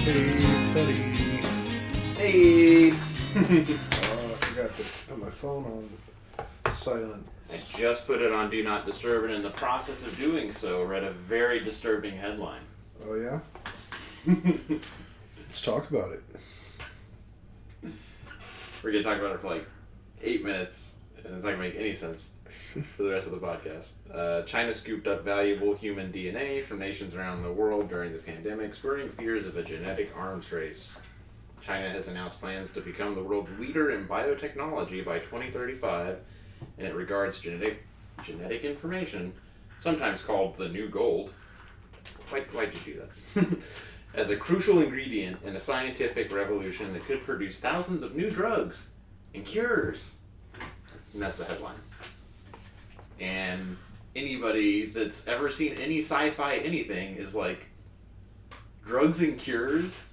Hey, buddy. Hey! I forgot to put my phone on silent. I just put it on Do Not Disturb, and in the process of doing so, read a very disturbing headline. Oh, yeah? Let's talk about it. We're going to talk about it for like 8 minutes, and it's not going to make any sense for the rest of the podcast. China scooped up valuable human DNA from nations around the world during the pandemic, spurring fears of a genetic arms race. China has announced plans to become the world's leader in biotechnology by 2035, and it regards genetic information, sometimes called the new gold. Why'd you do that? As a crucial ingredient in a scientific revolution that could produce thousands of new drugs and cures. And that's the headline. And anybody that's ever seen any sci-fi anything is like, drugs and cures?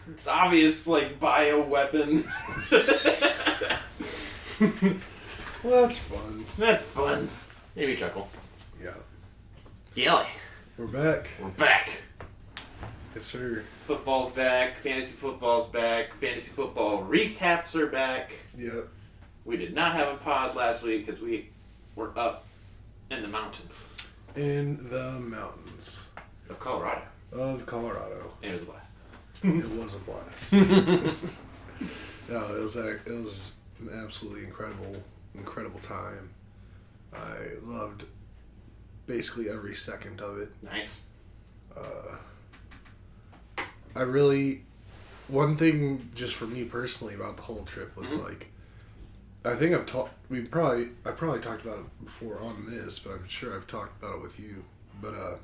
It's obvious, like, bioweapon. Well, that's fun. That's fun. Made me chuckle. Yeah. Yelly. We're back. We're back. Yes, sir. Football's back. Fantasy football's back. Fantasy football recaps are back. Yep. We did not have a pod last week because we were up in the mountains In the mountains of Colorado. of Colorado. And it was a blast. It was a blast. No, it was an absolutely incredible time. I loved basically every second of it. Nice. One thing just for me personally about the whole trip was like, I think I probably talked about it before on this, but I'm sure I've talked about it with you. But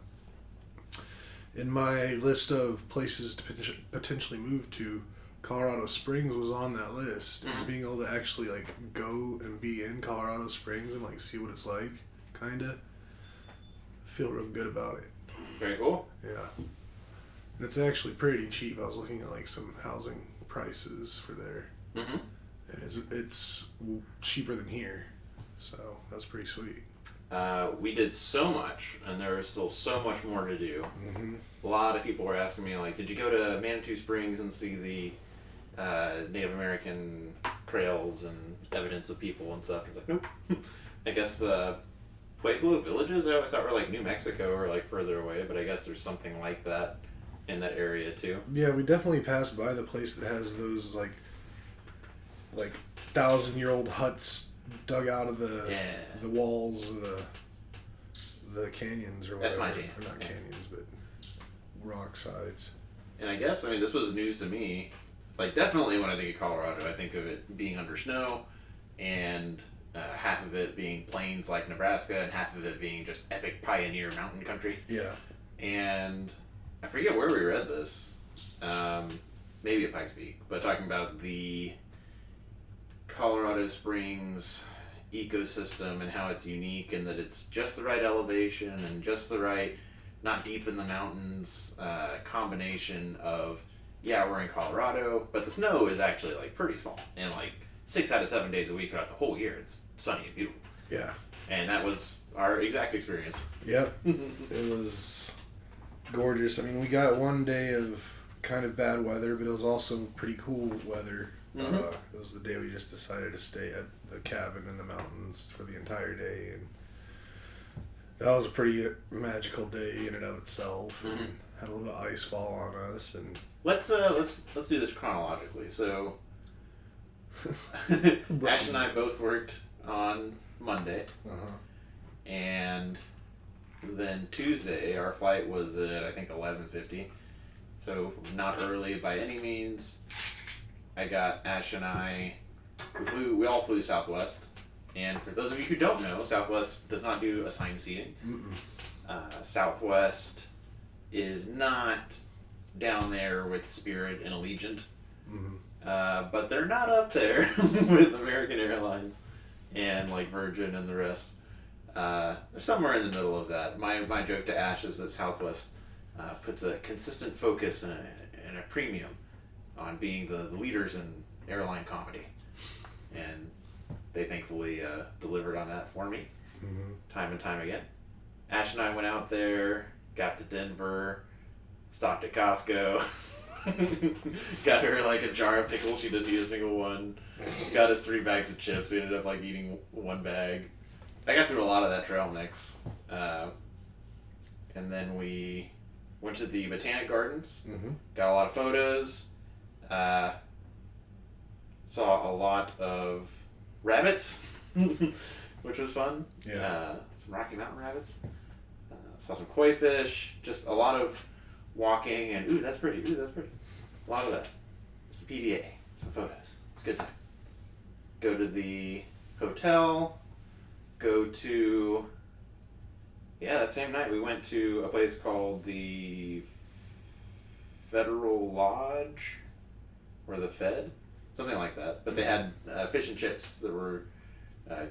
in my list of places to potentially move to, Colorado Springs was on that list. And being able to actually like go and be in Colorado Springs and like see what it's like, kinda, feel real good about it. Very cool. Yeah. And it's actually pretty cheap. I was looking at like some housing prices for there. Mm-hmm. And it's cheaper than here. So that's pretty sweet. We did so much, and there is still so much more to do. Mm-hmm. A lot of people were asking me, like, did you go to Manitou Springs and see the Native American trails and evidence of people and stuff? I was like, nope. I guess the Pueblo villages, I always thought were like New Mexico or like further away, but I guess there's something like that in that area too. Yeah, we definitely passed by the place that has those like 1,000-year-old huts dug out of the walls of the canyons or whatever. That's my jam. Or not canyons, but rock sides. And I guess, I mean, this was news to me. Like, definitely when I think of Colorado, I think of it being under snow, and half of it being plains like Nebraska, and half of it being just epic pioneer mountain country. Yeah. And I forget where we read this. Maybe at Pikes Peak, but talking about the Colorado Springs ecosystem and how it's unique and that it's just the right elevation and just the right, not deep in the mountains, combination of, yeah, we're in Colorado, but the snow is actually like pretty small, and like 6 out of 7 days a week throughout the whole year it's sunny and beautiful. Yeah. And that was our exact experience. Yep. It was gorgeous. I mean, we got one day of kind of bad weather, but it was also pretty cool weather. Mm-hmm. It was the day we just decided to stay at the cabin in the mountains for the entire day, and that was a pretty magical day in and of itself. Mm-hmm. And had a little ice fall on us, and Let's do this chronologically. So Ash and I both worked on Monday, and then Tuesday our flight was at I think 11:50, so not early by any means. I got Ash and I. We all flew Southwest, and for those of you who don't know, Southwest does not do assigned seating. Southwest is not down there with Spirit and Allegiant, but they're not up there with American Airlines and like Virgin and the rest. They're somewhere in the middle of that. My joke to Ash is that Southwest puts a consistent focus and a premium on being the leaders in airline comedy, and they thankfully delivered on that for me time and time again. Ash and I went out there, got to Denver, stopped at Costco, Got her like a jar of pickles. She didn't eat a single one. Got us 3 bags of chips. We ended up like eating 1 bag. I got through a lot of that trail mix. And then we went to the Botanic Gardens. Mm-hmm. Got a lot of photos. Saw a lot of rabbits, which was fun. Yeah. Some Rocky Mountain rabbits. Saw some koi fish. Just a lot of walking and ooh, that's pretty. Ooh, that's pretty. A lot of that. Some PDA. Some photos. It's a good time. Go to the hotel. Go to... Yeah, that same night we went to a place called the Federal Lodge, or the Fed, something like that. But they had fish and chips that were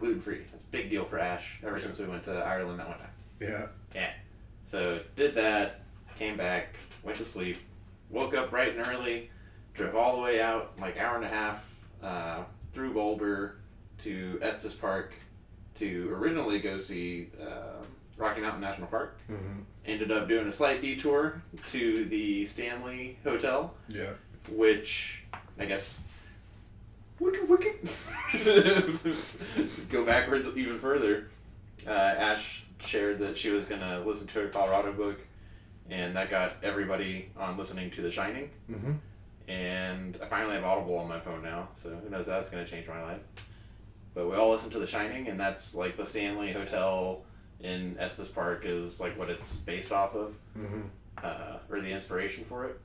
gluten-free. That's a big deal for Ash ever since we went to Ireland that one time. Yeah. Yeah. So did that, came back, went to sleep, woke up bright and early, drove all the way out, like hour and a half, through Boulder to Estes Park to originally go see Rocky Mountain National Park. Mm-hmm. Ended up doing a slight detour to the Stanley Hotel. Yeah. Which, I guess, go backwards even further. Ash shared that she was going to listen to a Colorado book, and that got everybody on listening to The Shining. Mm-hmm. And I finally have Audible on my phone now, so who knows, that's going to change my life. But we all listen to The Shining, and that's like the Stanley Hotel in Estes Park is like what it's based off of, Mm-hmm. or the inspiration for it.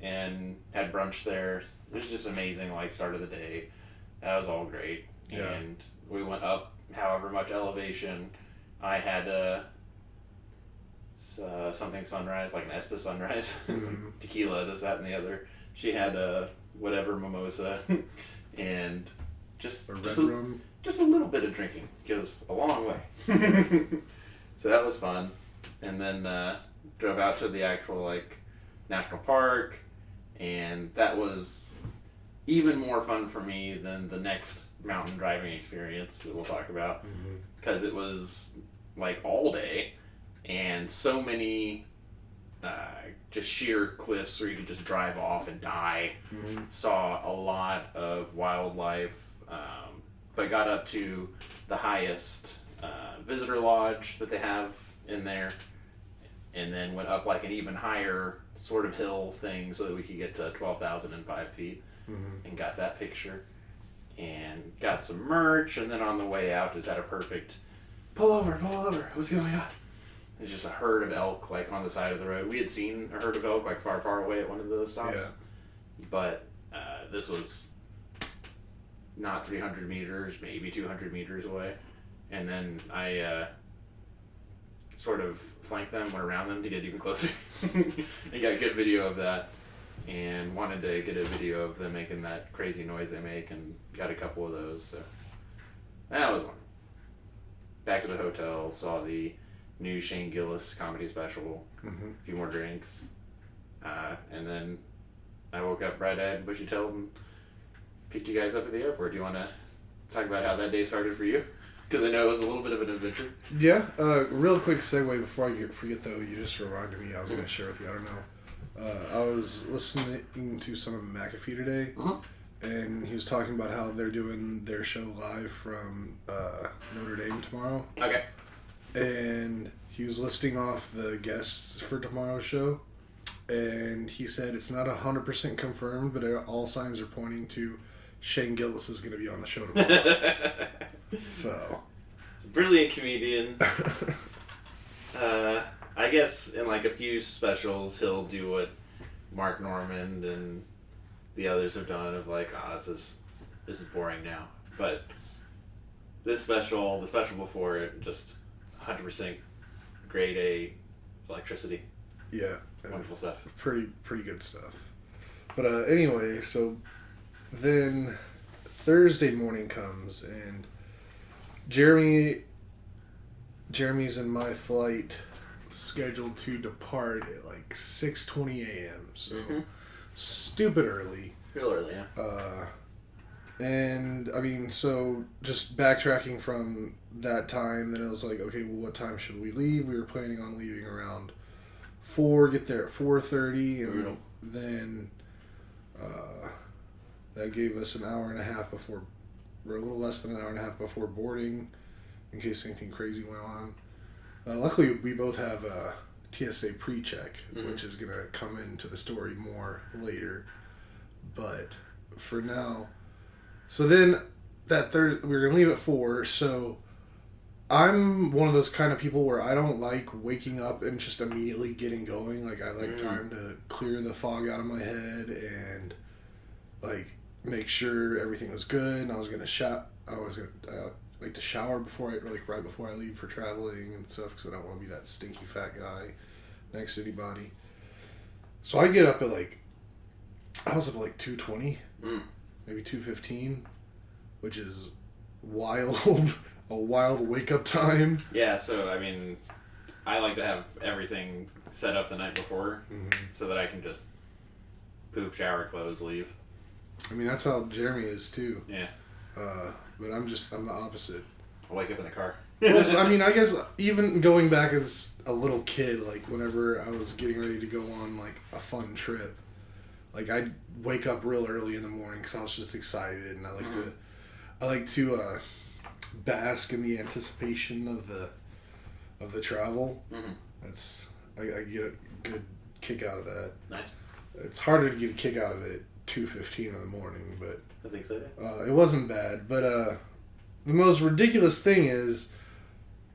And had brunch there. It was just amazing, like, start of the day. That was all great. Yeah. And we went up however much elevation. I had something sunrise, like an Estes sunrise. Mm-hmm. Tequila, this, that, and the other. She had whatever mimosa. And just A red just rum. just a little bit of drinking goes a long way. So that was fun. And then drove out to the actual, like, national park. And that was even more fun for me than the next mountain driving experience that we'll talk about. Because it was, like, all day. And so many just sheer cliffs where you could just drive off and die. Mm-hmm. Saw a lot of wildlife. But got up to the highest visitor lodge that they have in there. And then went up, like, an even higher sort of hill thing so that we could get to 12,005 feet. Mm-hmm. And got that picture. And got some merch. And then on the way out just had a perfect pull over, what's going on? There's just a herd of elk, like, on the side of the road. We had seen a herd of elk, like, far, far away at one of those stops. Yeah. But this was not 300 meters, maybe 200 meters away. And then I sort of flanked them, went around them to get even closer. And got a good video of that. And wanted to get a video of them making that crazy noise they make, and got a couple of those. So that was wonderful. Back to the hotel, saw the new Shane Gillis comedy special, Mm-hmm. a few more drinks, and then I woke up bright-eyed and bushy-tailed and picked you guys up at the airport. Do you want to talk about how that day started for you? Because I know it was a little bit of an adventure. Yeah. Real quick segue before I forget though. You just reminded me. I was going to share with you. I don't know. I was listening to some of McAfee today, and he was talking about how they're doing their show live from Notre Dame tomorrow. Okay. And he was listing off the guests for tomorrow's show, and he said it's not 100% confirmed, but all signs are pointing to Shane Gillis is going to be on the show tomorrow. So, Brilliant comedian. I guess in like a few specials he'll do what Mark Normand and the others have done of like, this is boring now. But this special, the special before it, just 100% grade A electricity. yeah, Wonderful stuff. pretty good stuff. But anyway, so then Thursday morning comes, and Jeremy's in my flight scheduled to depart at like 6:20 a.m. So stupid early. Real early, yeah. And I mean, so just backtracking from that time, then it was like, okay, well, what time should we leave? We were planning on leaving around 4, get there at 4:30, and Brutal. then That gave us an hour and a half before, or a little less than an hour and a half before boarding, in case anything crazy went on. Luckily, we both have a TSA pre-check, which is going to come into the story more later. But for now, so then that we were going to leave at 4, so I'm one of those kind of people where I don't like waking up and just immediately getting going. Like, I like time to clear the fog out of my head and, like, make sure everything was good. And I was going to like to shower before right before I leave for traveling and stuff, because I don't want to be that stinky fat guy next to anybody. So I get up at, like, I was up at, like, 2:20, maybe 2:15, which is wild. A wild wake-up time. Yeah, so, I mean, I like to have everything set up the night before so that I can just poop, shower, clothes, leave. I mean, that's how Jeremy is, too. Yeah. But I'm the opposite. I'll wake up in the car. Well, so, I mean, I guess even going back as a little kid, like, whenever I was getting ready to go on, like, a fun trip, like, I'd wake up real early in the morning because I was just excited, and I like to bask in the anticipation of the travel. That's I get a good kick out of that. Nice. It's harder to get a kick out of it at 2:15 in the morning, but I think so. It wasn't bad. But the most ridiculous thing is,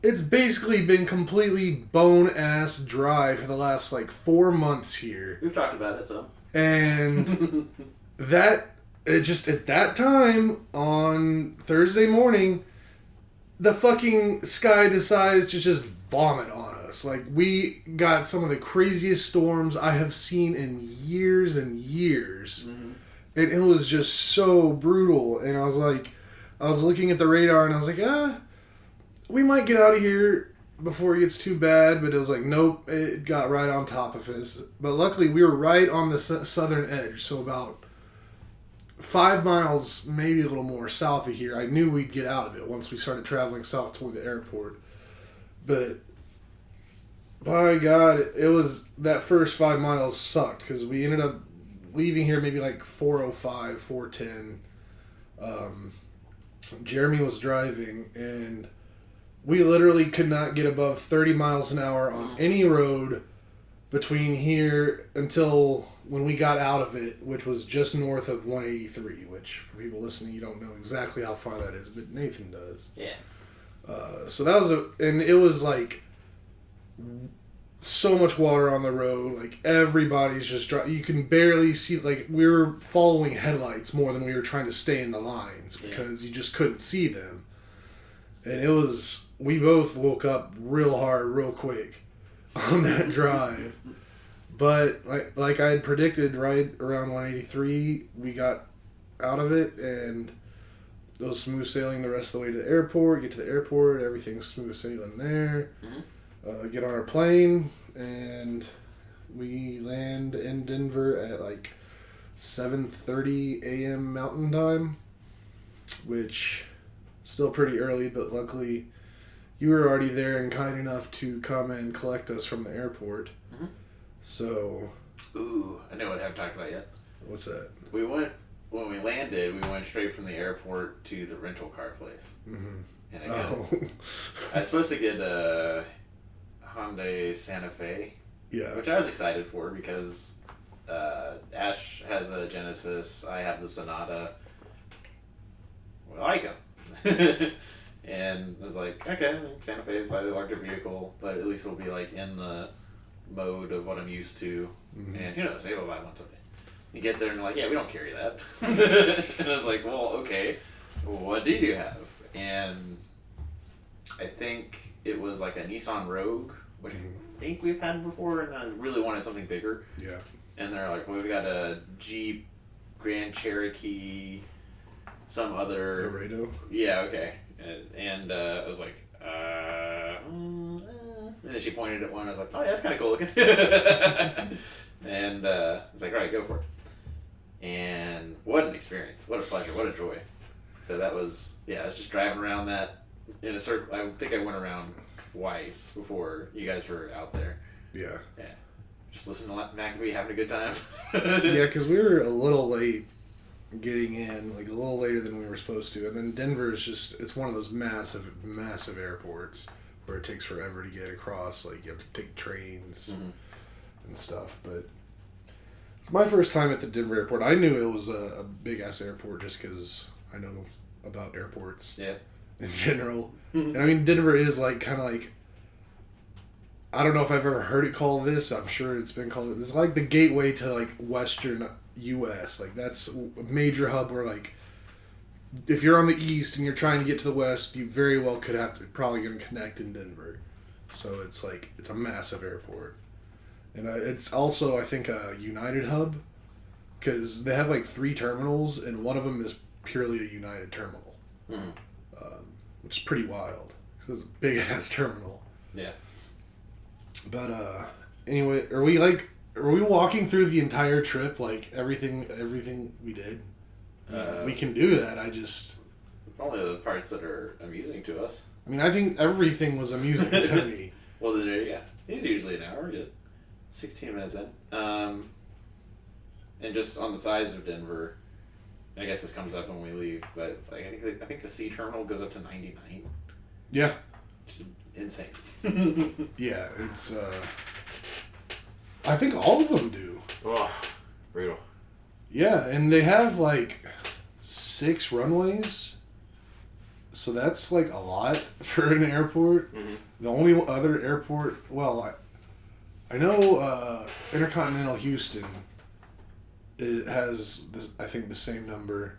it's basically been completely bone ass dry for the last, like, 4 months here. We've talked about it, so. And just at that time on Thursday morning, the fucking sky decides to just vomit on us. Like, we got some of the craziest storms I have seen in years and years. And it was just so brutal. And I was looking at the radar and I was like, we might get out of here before it gets too bad. But it was like, nope, it got right on top of us. But luckily, we were right on the southern edge. So about 5 miles, maybe a little more south of here. I knew we'd get out of it once we started traveling south toward the airport. But, by God, it was, that first 5 miles sucked, because we ended up leaving here maybe like 4:05, 4:10. Jeremy was driving, and we literally could not get above 30 miles an hour on any road between here until when we got out of it, which was just north of 183, which, for people listening, you don't know exactly how far that is, but Nathan does. Yeah. So that was and it was like so much water on the road, like everybody's just you can barely see, like, we were following headlights more than we were trying to stay in the lines because you just couldn't see them. And it was, we both woke up real hard, real quick on that drive. But like I had predicted, right around 183, we got out of it, and it was smooth sailing the rest of the way to the airport. Get to the airport, everything's smooth sailing there. Get on our plane, and we land in Denver at like 7:30 a.m. Mountain Time, which is still pretty early, but luckily you were already there and kind enough to come and collect us from the airport. So... Ooh, I know what I haven't talked about yet. What's that? When we landed, we went straight from the airport to the rental car place. And I was supposed to get a Hyundai Santa Fe. Yeah. Which I was excited for because Ash has a Genesis, I have the Sonata. Well, I like them. And I was like, okay, Santa Fe is a slightly larger vehicle, but at least it'll be like in the mode of what I'm used to. Mm-hmm. And who knows, maybe I'll buy one someday. You get there and they're like, yeah, we don't carry that. And I was like, well, okay, what do you have? And I think it was like a Nissan Rogue, which I think we've had before, and I really wanted something bigger. Yeah. And they're like, well, we've got a Jeep, Grand Cherokee, some other... Laredo? Yeah, okay. And I was like, and then she pointed at one, I was like, oh, yeah, that's kind of cool looking. And I was like, all right, go for it. And what an experience. What a pleasure. What a joy. So that was, yeah, I was just driving around that in a circle. I think I went around twice before you guys were out there. Yeah. Yeah. just listening to McAfee, having a good time. Yeah, because we were a little late getting in, like a little later than we were supposed to. And then Denver is just, it's one of those massive, massive airports where it takes forever to get across. Like, you have to take trains and stuff. But it's my first time at the Denver airport. I knew it was a big-ass airport just because I know about airports in general. And I mean, Denver is like kind of like, I don't know if I've ever heard it called this. I'm sure it's been called. It's like the gateway to like Western U.S. Like that's a major hub where like if you're on the east and you're trying to get to the west, you very well could have to probably going to connect in Denver. So it's like it's a massive airport, and it's also I think a United hub because they have like 3 terminals and one of them is purely a United terminal, which is pretty wild because it's a big ass terminal. Yeah. But anyway, are we walking through the entire trip, like everything we did? We can do that. Only the parts that are amusing to us. I mean, I think everything was amusing to me. Well, then yeah, these are usually an hour. We're good. 16 minutes in. And just on the size of Denver, I guess this comes up when we leave, but like I think the C terminal goes up to 99. Yeah. Which is insane. Yeah, it's I think all of them do. Oh, brutal. Yeah, and they have like 6 runways. So that's like a lot for an airport. The only other airport, well, I know Intercontinental Houston it has this, I think the same number,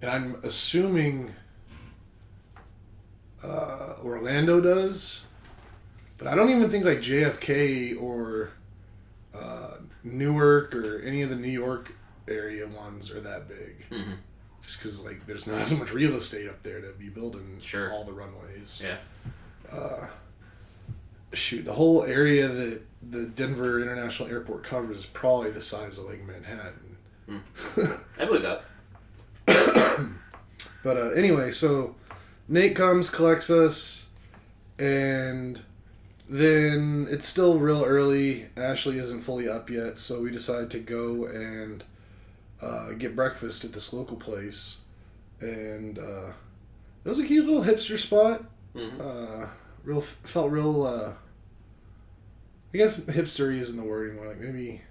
and I'm assuming Orlando does, but I don't even think like JFK or Newark or any of the New York area ones are that big. Just because like there's not as much real estate up there to be building all the runways. Yeah. Shoot, the whole area that the Denver International Airport covers is probably the size of like Manhattan. I believe that. But anyway, so Nate comes, collects us, and then it's still real early. Ashley isn't fully up yet, so we decide to go and get breakfast at this local place. And it was a cute little hipster spot. Felt real, I guess hipster isn't the wording, more like maybe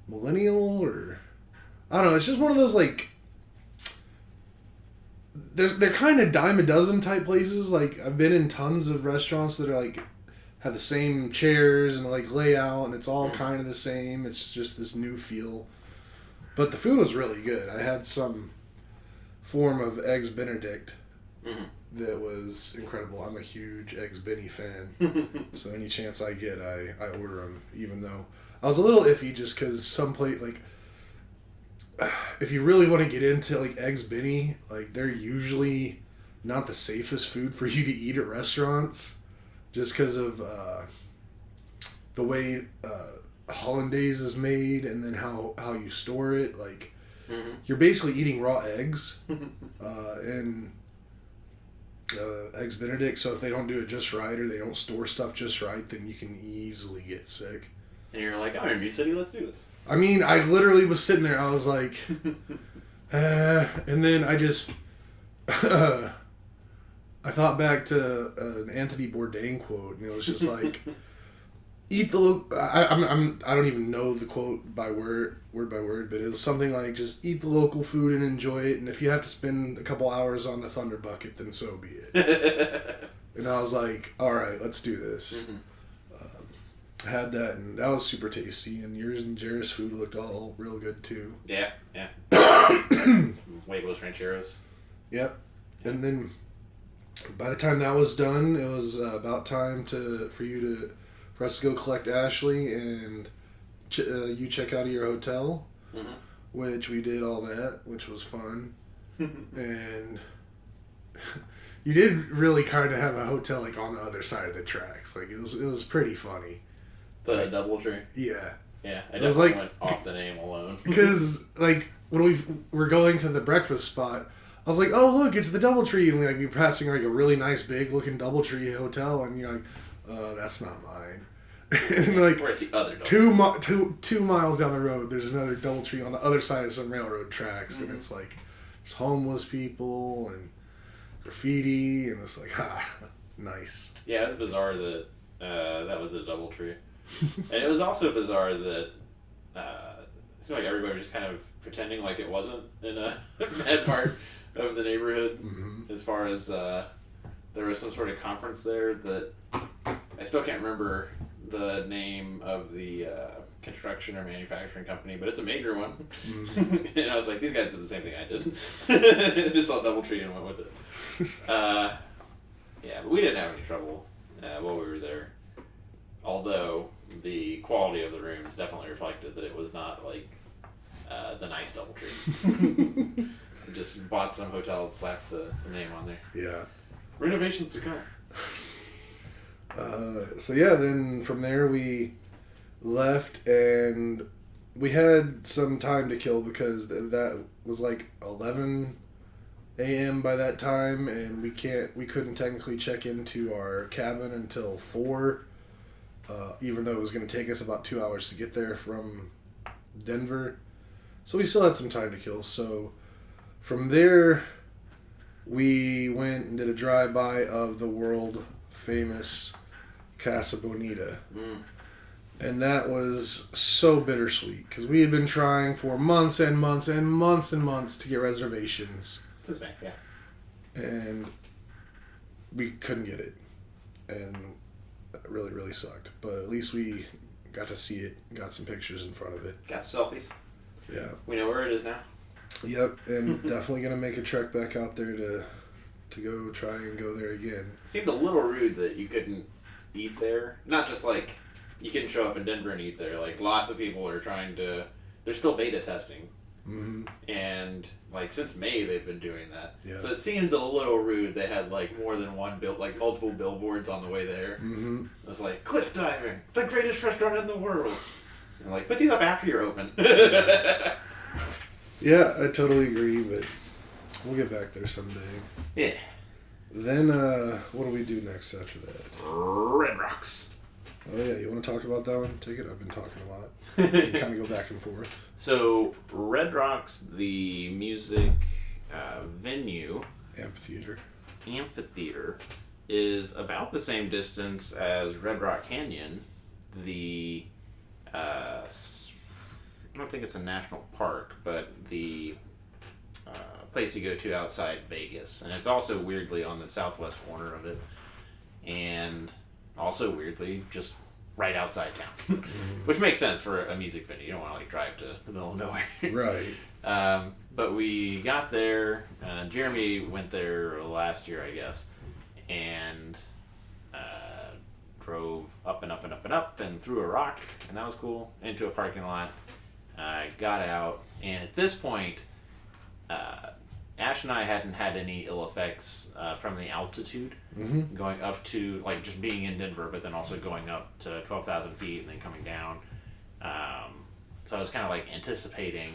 millennial or, I don't know, it's just one of those like, they're kind of dime a dozen type places. Like I've been in tons of restaurants that are like have the same chairs and like layout and it's all kind of the same. It's just this new feel. But the food was really good. I had some form of eggs Benedict that was incredible. I'm a huge Eggs Benny fan. So any chance I get, I order them, even though I was a little iffy just because some plate, like, if you really want to get into, like, Eggs Benny, like, they're usually not the safest food for you to eat at restaurants just because of the way hollandaise is made and then how you store it. Like, you're basically eating raw eggs and Eggs Benedict, so if they don't do it just right or they don't store stuff just right, then you can easily get sick. And you're like, I'm in New City, let's do this. I mean, I literally was sitting there, I was like, and then I just, I thought back to an Anthony Bourdain quote, and it was just like, eat the I don't even know the quote by word by word, but it was something like just eat the local food and enjoy it, and if you have to spend a couple hours on the Thunder Bucket, then so be it. And I was like, all right, let's do this. I had that, and that was super tasty, and yours and Jared's food looked all real good too. Yeah. Huevos Rancheros. Yep. And then by the time that was done, it was about time for us to go collect Ashley, and you check out of your hotel, which we did all that, which was fun. And you did really kind of have a hotel like on the other side of the tracks. Like it was pretty funny. The DoubleTree? Yeah. Yeah, I definitely went off the name alone. Because, like, when we were going to the breakfast spot, I was like, oh, look, it's the DoubleTree. And we were passing, like, a really nice, big-looking DoubleTree hotel. And you're like, that's not mine. And like we're at the other Doubletree. 2 miles down the road, there's another Doubletree on the other side of some railroad tracks, and it's like there's homeless people and graffiti, and it's like nice. Yeah, it's bizarre that that was the Doubletree, and it was also bizarre that it seemed like everybody was just kind of pretending like it wasn't in a bad part of the neighborhood. As far as there was some sort of conference there that I still can't remember the name of the construction or manufacturing company, but it's a major one. And I was like, these guys did the same thing I did. Just saw Doubletree and went with it. Yeah, but we didn't have any trouble while we were there. Although the quality of the rooms definitely reflected that it was not like the nice Doubletree. Just bought some hotel and slapped the name on there. Yeah. Renovations to come. So yeah, then from there we left, and we had some time to kill because that was like 11 a.m. by that time, and we couldn't technically check into our cabin until 4, even though it was going to take us about 2 hours to get there from Denver. So we still had some time to kill. So from there, we went and did a drive-by of the world famous Casa Bonita. And that was so bittersweet because we had been trying for months and months and months and months to get reservations. Since back, yeah. And we couldn't get it. And that really, really sucked. But at least we got to see it, got some pictures in front of it. Got some selfies. Yeah. We know where it is now. Yep, and definitely going to make a trek back out there to go try and go there again. It seemed a little rude that you couldn't eat there. Not just like you couldn't show up in Denver and eat there. Like lots of people are trying to. They're still beta testing, and like since May they've been doing that. Yeah. So it seems a little rude. They had like more than one like multiple billboards on the way there. It was like cliff diving, the greatest restaurant in the world. And like put these up after you're open. Yeah, I totally agree, but we'll get back there someday. Yeah. Then, what do we do next after that? Red Rocks. Oh, yeah, you want to talk about that one? Take it. I've been talking a lot. We kind of go back and forth. So, Red Rocks, the music venue, amphitheater, is about the same distance as Red Rock Canyon, the I don't think it's a national park, but the place you go to outside Vegas. And it's also weirdly on the southwest corner of it. And also weirdly just right outside town. Which makes sense for a music venue. You don't want to like drive to the middle of nowhere. Right. But we got there. Jeremy went there last year, I guess. And drove up and up and up and up and through a rock. And that was cool. Into a parking lot. Got out, and at this point, Ash and I hadn't had any ill effects from the altitude, going up to, like, just being in Denver, but then also going up to 12,000 feet and then coming down. So I was kind of, like, anticipating,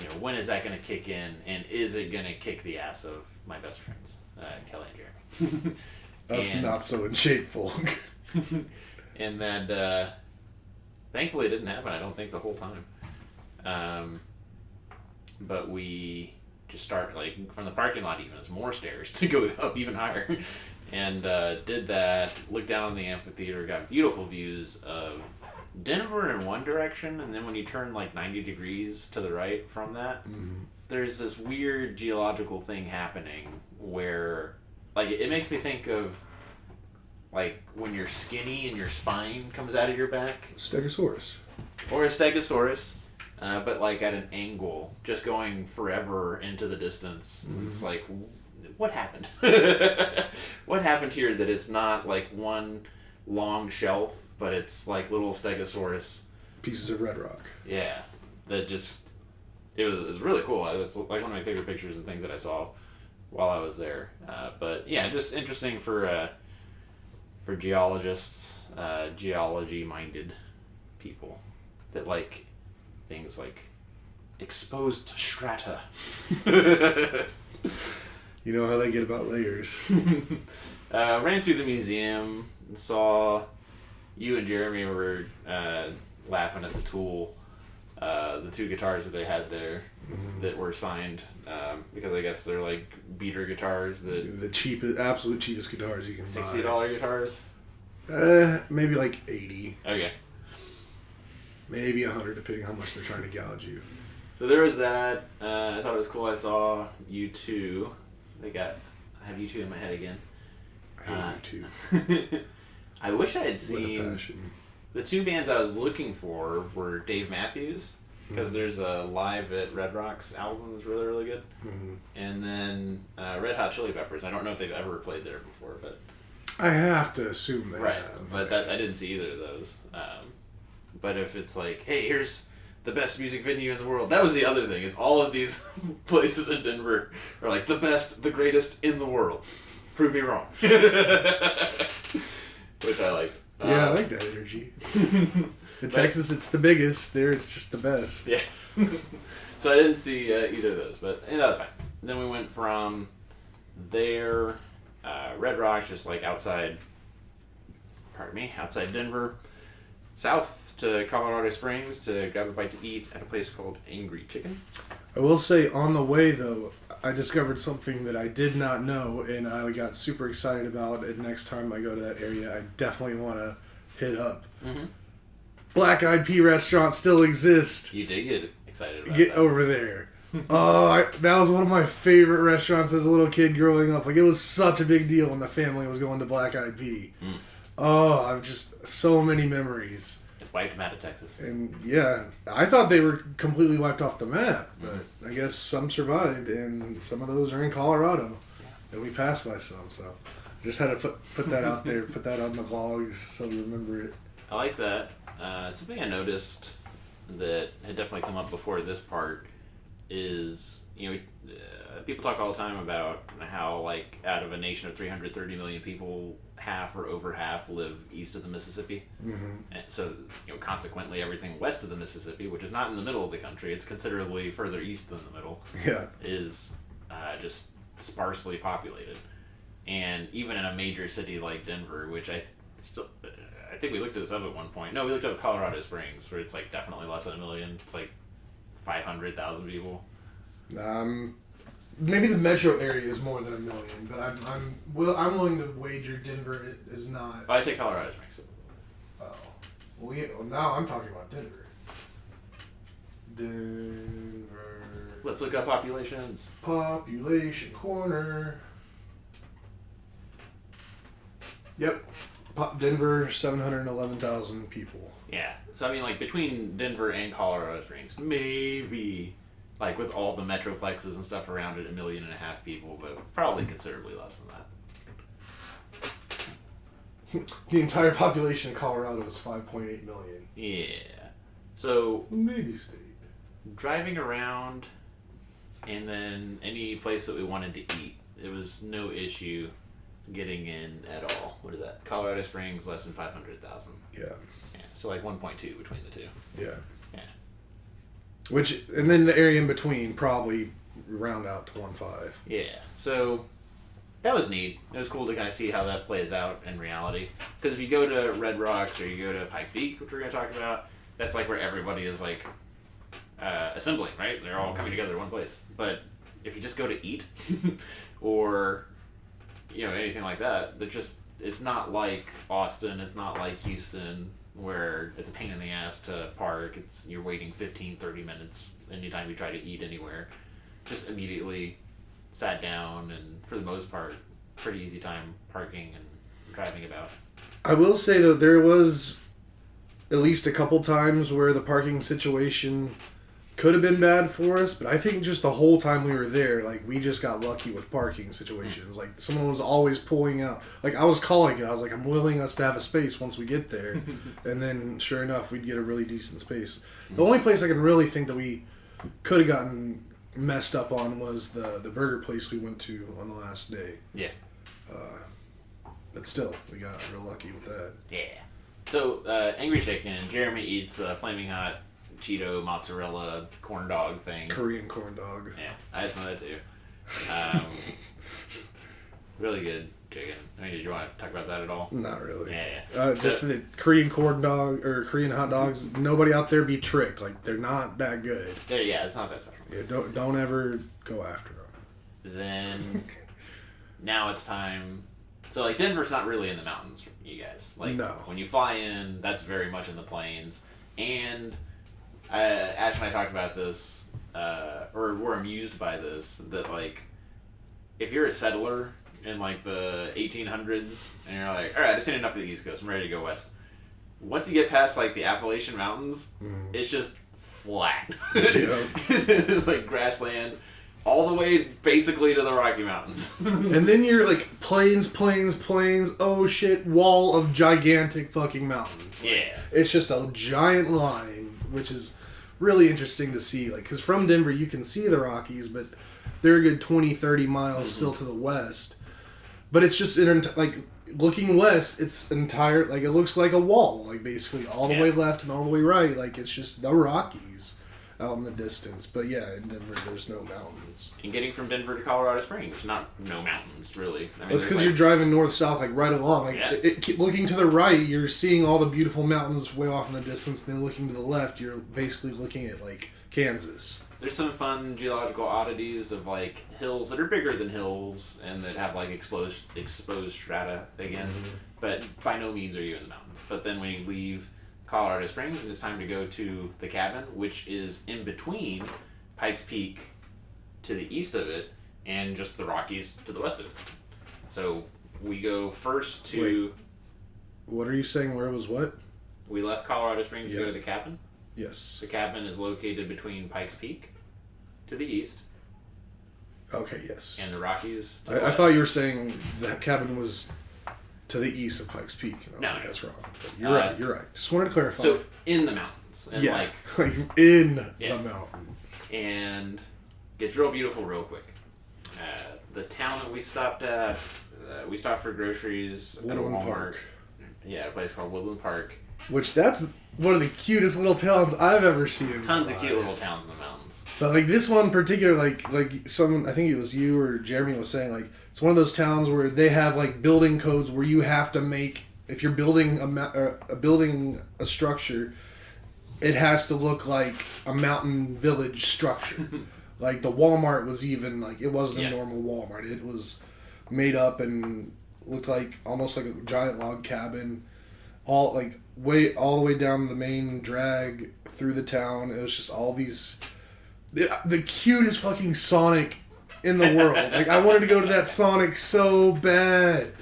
you know, when is that going to kick in, and is it going to kick the ass of my best friends, Kelly and Jeremy. Us not so in shape folk. And that, thankfully it didn't happen, I don't think, the whole time. But we just start like from the parking lot, even it's more stairs to go up even higher, and did that. Looked down on the amphitheater, got beautiful views of Denver in one direction, and then when you turn like 90 degrees to the right from that, there's this weird geological thing happening where like it makes me think of like when you're skinny and your spine comes out of your back. Stegosaurus. Or a Stegosaurus, but like at an angle, just going forever into the distance. It's like, what happened? What happened here that it's not like one long shelf, but it's like little Stegosaurus pieces of red rock. Yeah, that just it was really cool. It's like one of my favorite pictures and things that I saw while I was there. But yeah, just interesting for geologists, geology-minded people that like things like exposed strata. You know how they get about layers. Ran through the museum and saw, you and Jeremy were laughing at the Tool, the 2 guitars that they had there that were signed, because I guess they're like beater guitars that the cheapest, absolute cheapest guitars you can $60 buy. guitars. Maybe like 80. Okay. Maybe 100, depending how much they're trying to gouge you. So there was that. I thought it was cool. I saw U2. I have U2 in my head again. I hate you too. I wish I had With a seen passion. the 2 bands I was looking for were Dave Matthews, because there's a Live at Red Rocks album that's really, really good. Mm-hmm. And then Red Hot Chili Peppers. I don't know if they've ever played there before, but I have to assume they right. have. But I didn't see either of those. But if it's like, hey, here's the best music venue in the world. That was the other thing, is all of these places in Denver are like the best, the greatest in the world. Prove me wrong. Which I liked. Yeah, I like that energy. In Texas, it's the biggest. There, it's just the best. Yeah. So I didn't see either of those, but that was fine. Then we went from there, Red Rocks, just like outside Denver, south to Colorado Springs to grab a bite to eat at a place called Angry Chicken. I will say, on the way, though, I discovered something that I did not know, and I got super excited about. And next time I go to that area, I definitely want to hit up. Mm-hmm. Black Eyed Pea restaurant still exists. You did get excited about Get that. over there. That was one of my favorite restaurants as a little kid growing up. Like, it was such a big deal when the family was going to Black Eyed Pea. I've just so many memories. Wiped them out of Texas. And yeah, I thought they were completely wiped off the map, but I guess some survived, and some of those are in Colorado, and we passed by some. So just had to put that out there, put that on the vlogs so we remember it. I like that. Something I noticed that had definitely come up before this part is, people talk all the time about how, like, out of a nation of 330 million people, half or over half live east of the Mississippi. Mm-hmm. And so, consequently, everything west of the Mississippi, which is not in the middle of the country, it's considerably further east than the middle, Yeah. is just sparsely populated. And even in a major city like Denver, which I think we looked at this up at one point. No, we looked up Colorado Springs, where it's like definitely less than 1 million. It's like 500,000 people. Maybe the metro area is more than 1 million, but I'm willing to wager Denver is not. Oh, I say Colorado Springs. Well, now I'm talking about Denver. Denver. Let's look up populations. Population corner. Yep. Denver, 711,000 people. Yeah. So, I mean, like, between Denver and Colorado Springs, maybe, like, with all the metroplexes and stuff around it, 1.5 million people, but probably considerably less than that. The entire population of Colorado is 5.8 million. Yeah. So, Maybe state. driving around, and then any place that we wanted to eat, it was no issue getting in at all. What is that? Colorado Springs, less than 500,000. Yeah. Yeah. So like 1.2 between the two. Yeah. Yeah. And then the area in between probably round out to 1.5. Yeah. So that was neat. It was cool to kind of see how that plays out in reality. Because if you go to Red Rocks or you go to Pikes Peak, which we're going to talk about, that's like where everybody is like assembling, right? They're all coming together in one place. But if you just go to eat or anything like that, it's not like Austin, it's not like Houston, where it's a pain in the ass to park. You're waiting 15-30 minutes anytime you try to eat anywhere. Just immediately sat down, and for the most part, pretty easy time parking and driving about. I will say, though, there was at least a couple times where the parking situation could have been bad for us, but I think just the whole time we were there, like, we just got lucky with parking situations. Like, someone was always pulling out. Like, I was calling it. I was like, I'm willing us to have a space once we get there. And then, sure enough, we'd get a really decent space. The only place I can really think that we could have gotten messed up on was the burger place we went to on the last day. Yeah. But still, we got real lucky with that. Yeah. So, Angry Chicken, Jeremy eats Flaming Hot Cheeto mozzarella corn dog thing. Korean corn dog. Yeah, I had some of that too. Really good chicken. I mean, did you want to talk about that at all? Not really. Yeah. Just the Korean corn dog or Korean hot dogs. Nobody out there be tricked. Like they're not that good. Yeah, it's not that special. Yeah, don't ever go after them. Then now it's time. So like Denver's not really in the mountains, for you guys. Like No. When you fly in, that's very much in the plains. And Ash and I talked about this, or we're amused by this, that like if you're a settler in like the 1800s and you're like, all right, I've seen enough of the East Coast, I'm ready to go west. Once you get past like the Appalachian Mountains, it's just flat. It's like grassland all the way basically to the Rocky Mountains. And then you're like plains. Oh shit, wall of gigantic fucking mountains. Yeah. It's just a giant line, which is really interesting to see. Like, because from Denver you can see the Rockies, but they're a good 20, 30 miles still to the west. But it's just like looking west, it's entire, like it looks like a wall, like basically all the way left and all the way right. Like it's just the Rockies out in the distance. But yeah, in Denver there's no mountains. And getting from Denver to Colorado Springs, no mountains really. I mean, It's because you're driving north south, like right along. Like looking to the right, you're seeing all the beautiful mountains way off in the distance. And then looking to the left, you're basically looking at like Kansas. There's some fun geological oddities of like hills that are bigger than hills and that have like exposed strata again, but by no means are you in the mountains. But then when you leave Colorado Springs and it's time to go to the cabin, which is in between Pikes Peak to the east of it and just the Rockies to the west of it. So we go first to... Wait. What are you saying? Where was what? We left Colorado Springs to go to the cabin. Yes. The cabin is located between Pikes Peak to the east. Okay, yes. And the Rockies to the I west. thought you were saying the cabin was to the east of Pikes Peak. And I was like, that's wrong. But you're right. Just wanted to clarify. So, in the mountains. And like in the mountains. And gets real beautiful real quick. The town that we stopped at, we stopped for groceries at a Woodland Walmart. Park. Yeah, a place called Woodland Park. Which that's one of the cutest little towns I've ever seen. Tons of cute little towns in the mountains. But like this one in particular, like someone, I think it was you or Jeremy was saying, like it's one of those towns where they have like building codes where you have to make, if you're building a structure, it has to look like a mountain village structure. Like the Walmart was even like, it wasn't a normal Walmart. It was made up and looked like almost like a giant log cabin, all the way down the main drag through the town. It was just all these, the cutest fucking Sonic in the world. Like I wanted to go to that Sonic so bad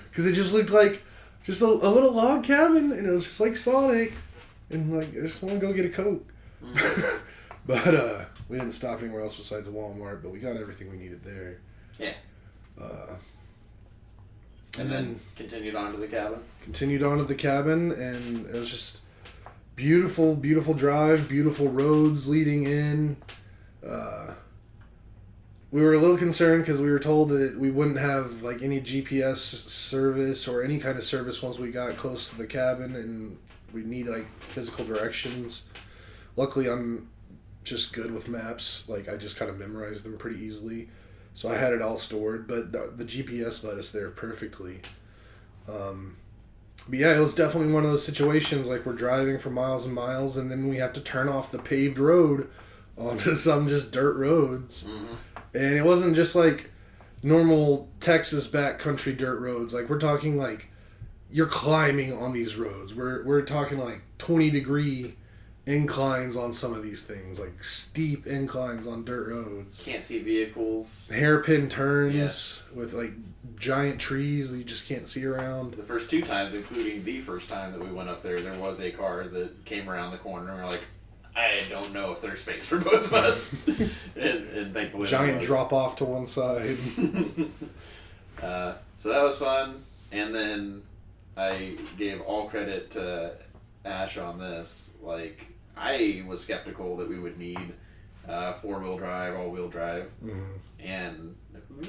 because it just looked like just a little log cabin, and it was just like Sonic, and like I just want to go get a Coke. But we didn't stop anywhere else besides Walmart, but we got everything we needed there. Yeah. And then continued on to the cabin. Continued on to the cabin, and it was just beautiful, beautiful drive, beautiful roads leading in. We were a little concerned because we were told that we wouldn't have like any GPS service or any kind of service once we got close to the cabin, and we'd need like physical directions. Luckily, I'm just good with maps. Like I just kind of memorized them pretty easily. So I had it all stored, but the GPS led us there perfectly. But yeah, it was definitely one of those situations like we're driving for miles and miles, and then we have to turn off the paved road onto some just dirt roads. And it wasn't just like normal Texas backcountry dirt roads. Like we're talking like you're climbing on these roads. We're talking like 20-degree inclines on some of these things, like steep inclines on dirt roads. Can't see vehicles. Hairpin turns with like giant trees that you just can't see around. The first two times, including the first time that we went up there was a car that came around the corner and we're like, I don't know if there's space for both of us. and thankfully giant drop off to one side. So that was fun. And then I gave all credit to Ash on this. Like, I was skeptical that we would need 4-wheel drive, all-wheel drive, and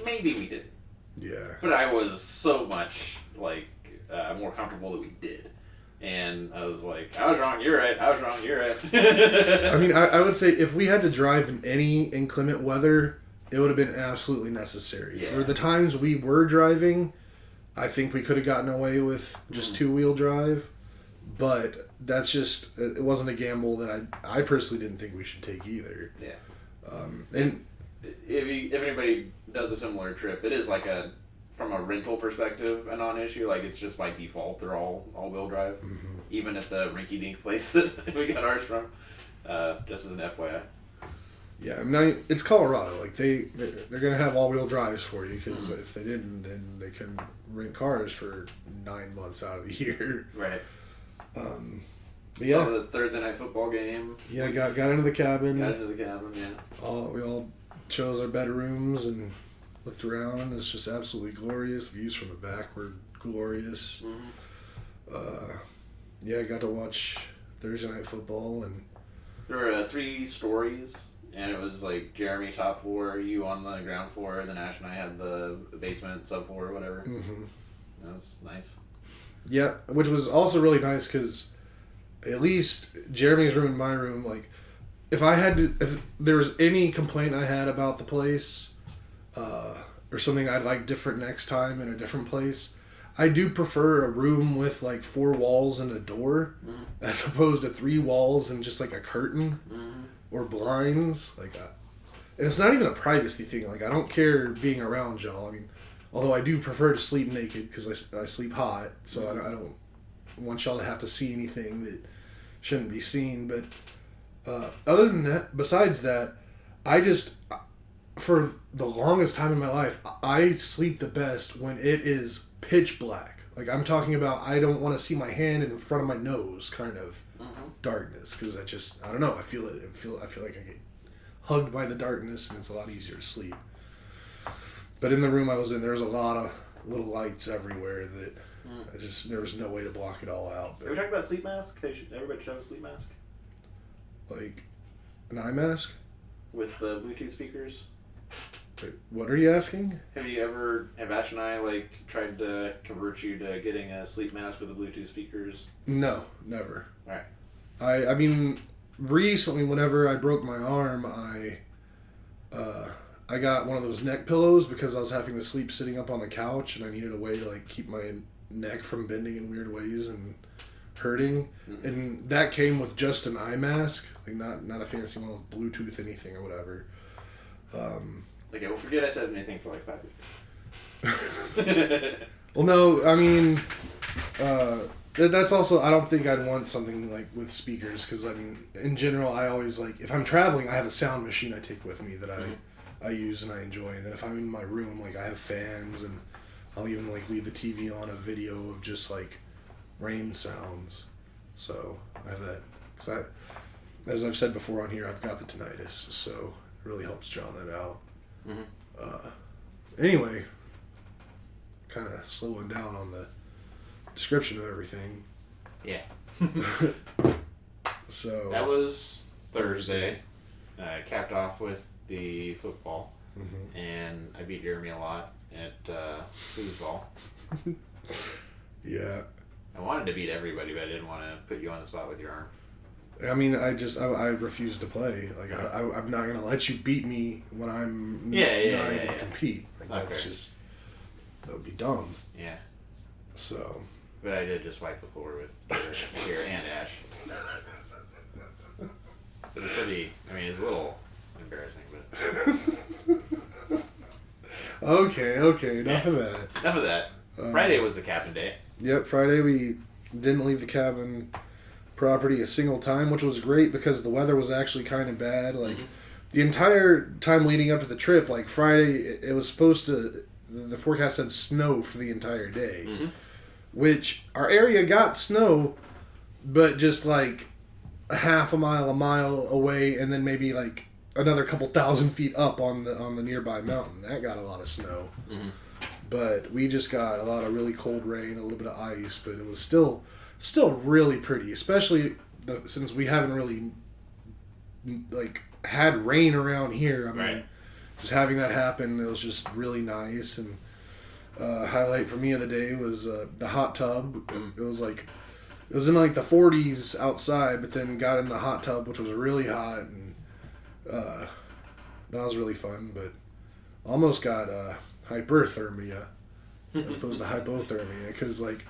maybe we didn't. Yeah. But I was so much like more comfortable that we did, and I was like, I was wrong, you're right. I was wrong, you're right. I mean, I would say if we had to drive in any inclement weather, it would have been absolutely necessary. Yeah. For the times we were driving, I think we could have gotten away with just two-wheel drive, but that's just, it wasn't a gamble that I personally didn't think we should take either. Yeah. And if anybody does a similar trip, it is like from a rental perspective, a non-issue. Like, it's just by default, they're all-wheel drive. Mm-hmm. Even at the rinky-dink place that we got ours from. Just as an FYI. yeah, I mean, it's Colorado. Like, they're going to have all-wheel drives for you, because if they didn't, then they couldn't rent cars for 9 months out of the year. Right. But yeah. So the Thursday night football game. Yeah, got into the cabin. Yeah. We all chose our bedrooms and looked around. It's just absolutely glorious. Views from the back were glorious. Mm-hmm. Yeah, I got to watch Thursday night football, and There were 3 stories, and it was like Jeremy top floor, you on the ground floor, then Ash and I had the basement, subfloor, or whatever. mm-hmm. That was nice. Yeah, which was also really nice because at least Jeremy's room and my room, like, if there was any complaint I had about the place, or something I'd like different next time in a different place, I do prefer a room with like 4 walls and a door, as opposed to 3 walls and just like a curtain or blinds. Like, and it's not even a privacy thing. Like, I don't care being around y'all. I mean, although I do prefer to sleep naked because I sleep hot, so I don't want y'all to have to see anything that shouldn't be seen. But other than that, besides that, for the longest time in my life, I sleep the best when it is pitch black. Like, I'm talking about, I don't want to see my hand in front of my nose kind of darkness, because I don't know, I feel it. I feel like I get hugged by the darkness, and it's a lot easier to sleep. But in the room I was in, there was a lot of little lights everywhere that there was no way to block it all out. But, Are we talking about sleep mask? Everybody should have a sleep mask? like, an eye mask? With the Bluetooth speakers? Wait, what are you asking? Have Ash and I, like, tried to convert you to getting a sleep mask with the Bluetooth speakers? No, never. Alright. I mean, recently, whenever I broke my arm, I got one of those neck pillows because I was having to sleep sitting up on the couch, and I needed a way to, like, keep my neck from bending in weird ways and hurting. Mm-hmm. And that came with just an eye mask, like not a fancy one with Bluetooth anything or whatever. Okay, well, forget I said anything for like 5 weeks. Well, no, I mean, that's also, I don't think I'd want something like with speakers, because I mean, in general, I always, like, if I'm traveling, I have a sound machine I take with me that I use and I enjoy, and then if I'm in my room, like, I have fans, and I'll even, like, leave the TV on a video of just, like, rain sounds. So I have that, because as I've said before on here, I've got the tinnitus, so it really helps drown that out. Anyway, kind of slowing down on the description of everything. Yeah. So that was Thursday. Capped off with the football, and I beat Jeremy a lot at foosball. Yeah. I wanted to beat everybody, but I didn't want to put you on the spot with your arm. I mean, I refuse to play. Like, I'm not gonna let you beat me when I'm not able to compete. Like, that's just, that would be dumb. Yeah. So. But I did just wipe the floor with your and Ash. It was pretty. I mean, it's a little embarrassing, but. Okay. Enough of that. Enough of that. Friday was the cabin day. Yep, Friday we didn't leave the cabin property a single time, which was great because the weather was actually kind of bad. Like, the entire time leading up to the trip, like Friday, it was supposed to, the forecast said snow for the entire day, which our area got snow, but just like a mile away, and then maybe like another couple thousand feet up on the nearby mountain. That got a lot of snow. But we just got a lot of really cold rain, a little bit of ice, but it was still really pretty, especially since we haven't really like had rain around here. I mean, just having that happen, it was just really nice. And highlight for me of the day was the hot tub. It was in like the 40s outside, but then got in the hot tub, which was really hot, and that was really fun. But almost got hyperthermia as opposed to hypothermia, because like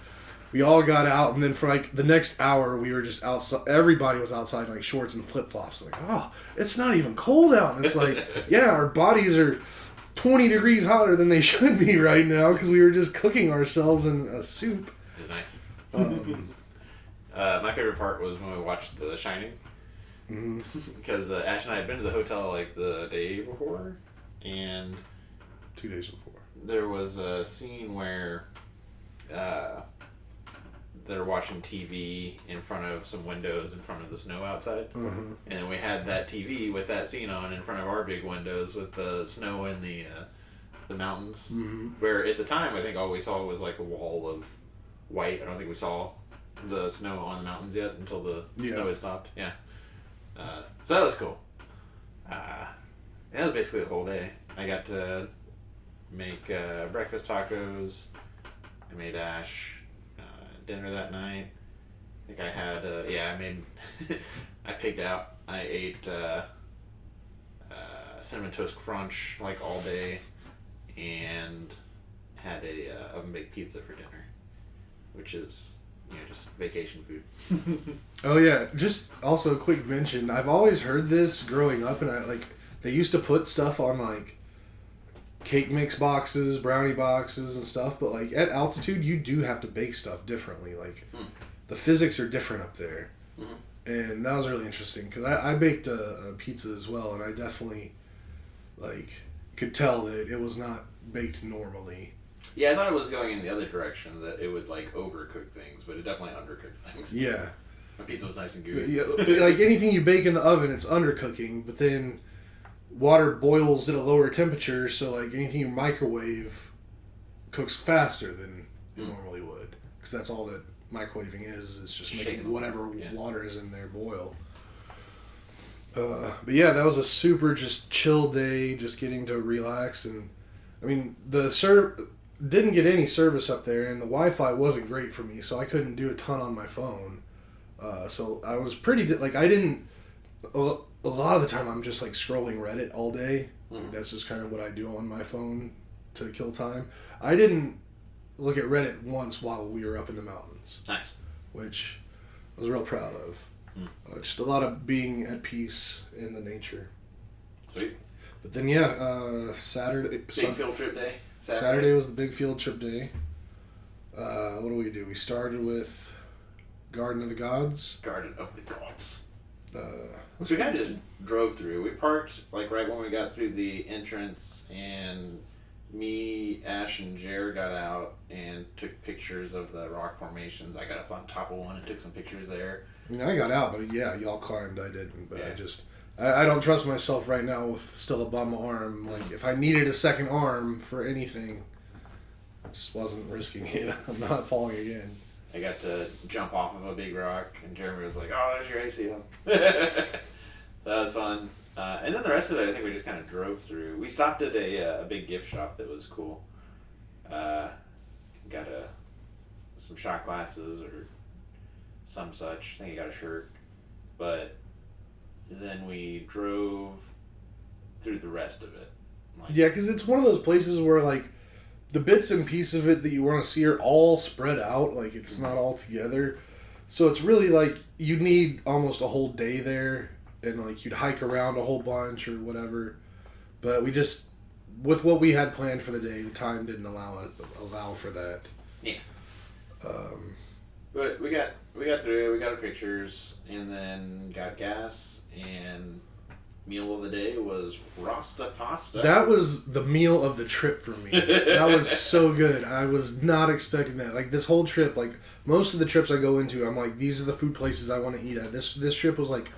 we all got out, and then for like the next hour we were just outside. Everybody was outside in like shorts and flip flops. Like, oh, it's not even cold out, and it's like, yeah, our bodies are 20 degrees hotter than they should be right now because we were just cooking ourselves in a soup. It was nice. My favorite part was when we watched The Shining. Because Ash and I had been to the hotel like the day before, and 2 days before. There was a scene where they're watching TV in front of some windows in front of the snow outside. And then we had that TV with that scene on in front of our big windows with the snow and the mountains. Where at the time, I think all we saw was like a wall of white. I don't think we saw the snow on the mountains yet until the snow had stopped. Yeah. So that was cool. That was basically the whole day. I got to make breakfast tacos. I made Ash dinner that night. I think I had, I made, I pigged out. I ate Cinnamon Toast Crunch like all day and had a oven baked pizza for dinner, which is, just vacation food. Oh yeah, just also a quick mention. I've always heard this growing up, and they used to put stuff on like cake mix boxes, brownie boxes, and stuff. But like at altitude, you do have to bake stuff differently. Like the physics are different up there, and that was really interesting because I baked a pizza as well, and I definitely like could tell that it was not baked normally. Yeah, I thought it was going in the other direction, that it would like overcook things, but it definitely undercooked things. Yeah. My pizza was nice and gooey. Yeah, like anything you bake in the oven, it's undercooking, but then water boils at a lower temperature, so like anything you microwave cooks faster than it normally would. Because that's all that microwaving is. It's just making whatever water is in there boil. But yeah, that was a super just chill day, just getting to relax. And I mean, didn't get any service up there, and the Wi-Fi wasn't great for me, so I couldn't do a ton on my phone. So I was pretty a lot of the time I'm just like scrolling Reddit all day. That's just kind of what I do on my phone to kill time. I didn't look at Reddit once while we were up in the mountains. Nice. Which I was real proud of. Just a lot of being at peace in the nature. Sweet. But then Saturday. Big field trip day. Saturday was the big field trip day. What do we do? We started with Garden of the Gods. Garden of the Gods. So we kind of just drove through. We parked like right when we got through the entrance, and me, Ash, and Jer got out and took pictures of the rock formations. I got up on top of one and took some pictures there. I mean, I got out, but yeah, y'all climbed. I didn't, but I don't trust myself right now with still a bum arm. Like, if I needed a second arm for anything, I just wasn't risking it. I'm not falling again. I got to jump off of a big rock, and Jeremy was like, "Oh, there's your ACL." That was fun. And then the rest of it, I think we just kind of drove through. We stopped at a big gift shop that was cool. Got some shot glasses or some such. I think I got a shirt. But then we drove through the rest of it. Yeah, because it's one of those places where, like, the bits and pieces of it that you want to see are all spread out. Like, it's not all together. So it's really, like, you need almost a whole day there. And, like, you'd hike around a whole bunch or whatever. But we just, with what we had planned for the day, the time didn't allow for that. Yeah. But we got through it. We got our pictures, and then got gas, and meal of the day was Rasta pasta. That was the meal of the trip for me. That was so good. I was not expecting that. Like, this whole trip, like, most of the trips I go into, I'm like, these are the food places I want to eat at. This trip was like,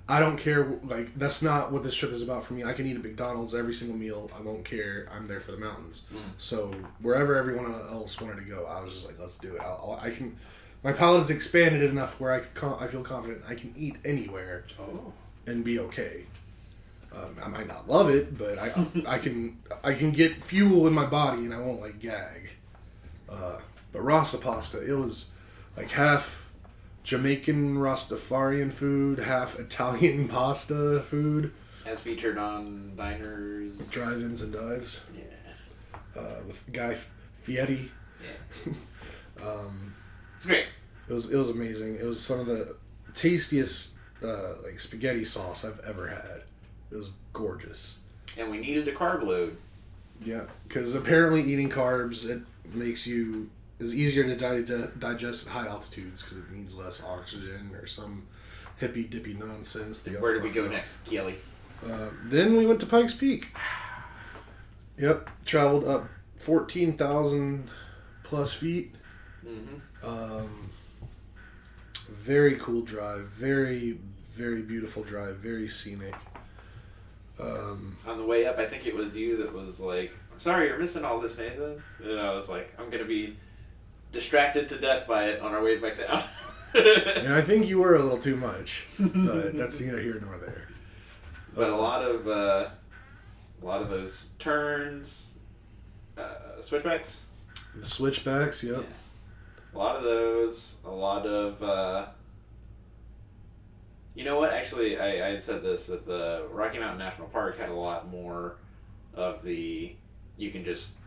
I don't care. Like, that's not what this trip is about for me. I can eat at McDonald's every single meal. I won't care. I'm there for the mountains. So wherever everyone else wanted to go, I was just like, let's do it. I can. My palate is expanded enough where I feel confident I can eat anywhere and be okay. I might not love it, but I can get fuel in my body and I won't like gag. But Rasta pasta, it was like half Jamaican Rastafarian food, half Italian pasta food. As featured on diners, drive-ins and dives. Yeah. With Guy Fieri. Yeah. It's great. It was amazing. It was some of the tastiest like spaghetti sauce I've ever had. It was gorgeous. And we needed a carb load. Yeah, because apparently eating carbs is easier to digest at high altitudes because it needs less oxygen or some hippy dippy nonsense. Where did we go next, Kelly? Then we went to Pikes Peak. Yep, traveled up 14,000 plus feet. Mm-hmm. Very cool drive. Very, very beautiful drive. Very scenic. On the way up, I think it was you that was like, "I'm sorry, you're missing all this, Nathan." And I was like, "I'm gonna be distracted to death by it on our way back down." And I think you were a little too much, but that's neither here nor there. But a lot of those turns, switchbacks. The switchbacks, yep. Yeah. A lot of those. A lot of. You know what? Actually, I had said this, that the Rocky Mountain National Park had a lot more of the you can just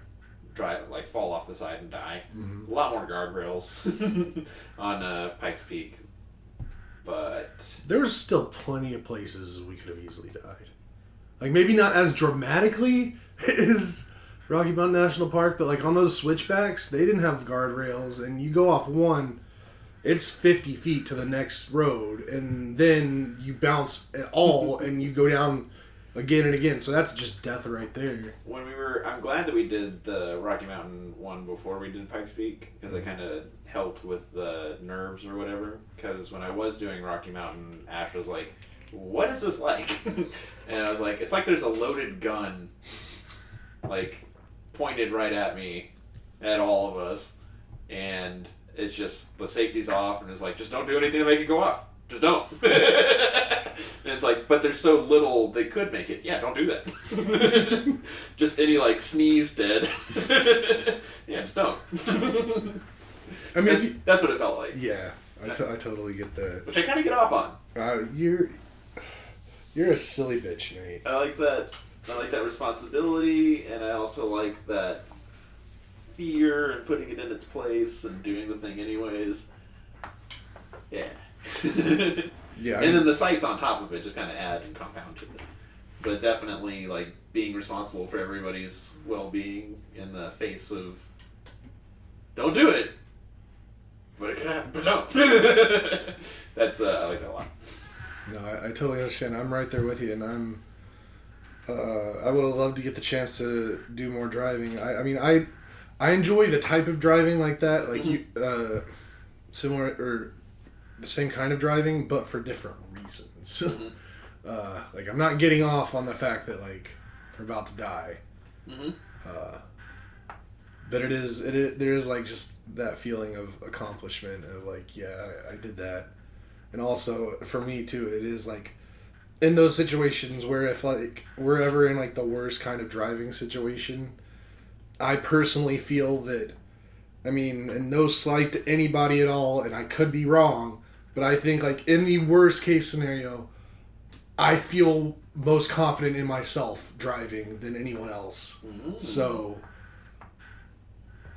drive, like, fall off the side and die. Mm-hmm. A lot more guardrails on Pikes Peak. But there was still plenty of places we could have easily died. Like, maybe not as dramatically as Rocky Mountain National Park, but like on those switchbacks, they didn't have guardrails, and you go off one, it's 50 feet to the next road, and then you bounce at all, and you go down again and again. So that's just death right there. I'm glad that we did the Rocky Mountain one before we did Pikes Peak, because it kind of helped with the nerves or whatever. Because when I was doing Rocky Mountain, Ash was like, "What is this like?" And I was like, "It's like there's a loaded gun, like, pointed right at me, at all of us, and it's just the safety's off, and it's like, just don't do anything to make it go off. Just don't." And it's like, but there's so little they could make it. Yeah, don't do that. Just any, like, sneeze dead. Yeah, just don't. I mean, that's what it felt like. Yeah, I totally get that. Which I kind of get off on. You're a silly bitch, Nate. I like that. I like that responsibility, and I also like that fear and putting it in its place and doing the thing anyways. Yeah. Yeah. And then the sights on top of it just kind of add and compound to it. But definitely, like, being responsible for everybody's well-being in the face of, don't do it, but it could happen, but don't. That's, I like that a lot. No, I totally understand. I'm right there with you, and I would have loved to get the chance to do more driving. I mean, I enjoy the type of driving like that, like similar or the same kind of driving, but for different reasons. Mm-hmm. Like, I'm not getting off on the fact that, like, we're about to die. Mm-hmm. But there is like just that feeling of accomplishment of, like, yeah, I did that. And also for me too, it is like in those situations where if, like, we're ever in, like, the worst kind of driving situation, I personally feel that, I mean, and no slight to anybody at all, and I could be wrong, but I think, like, in the worst case scenario, I feel most confident in myself driving than anyone else. Mm-hmm. So,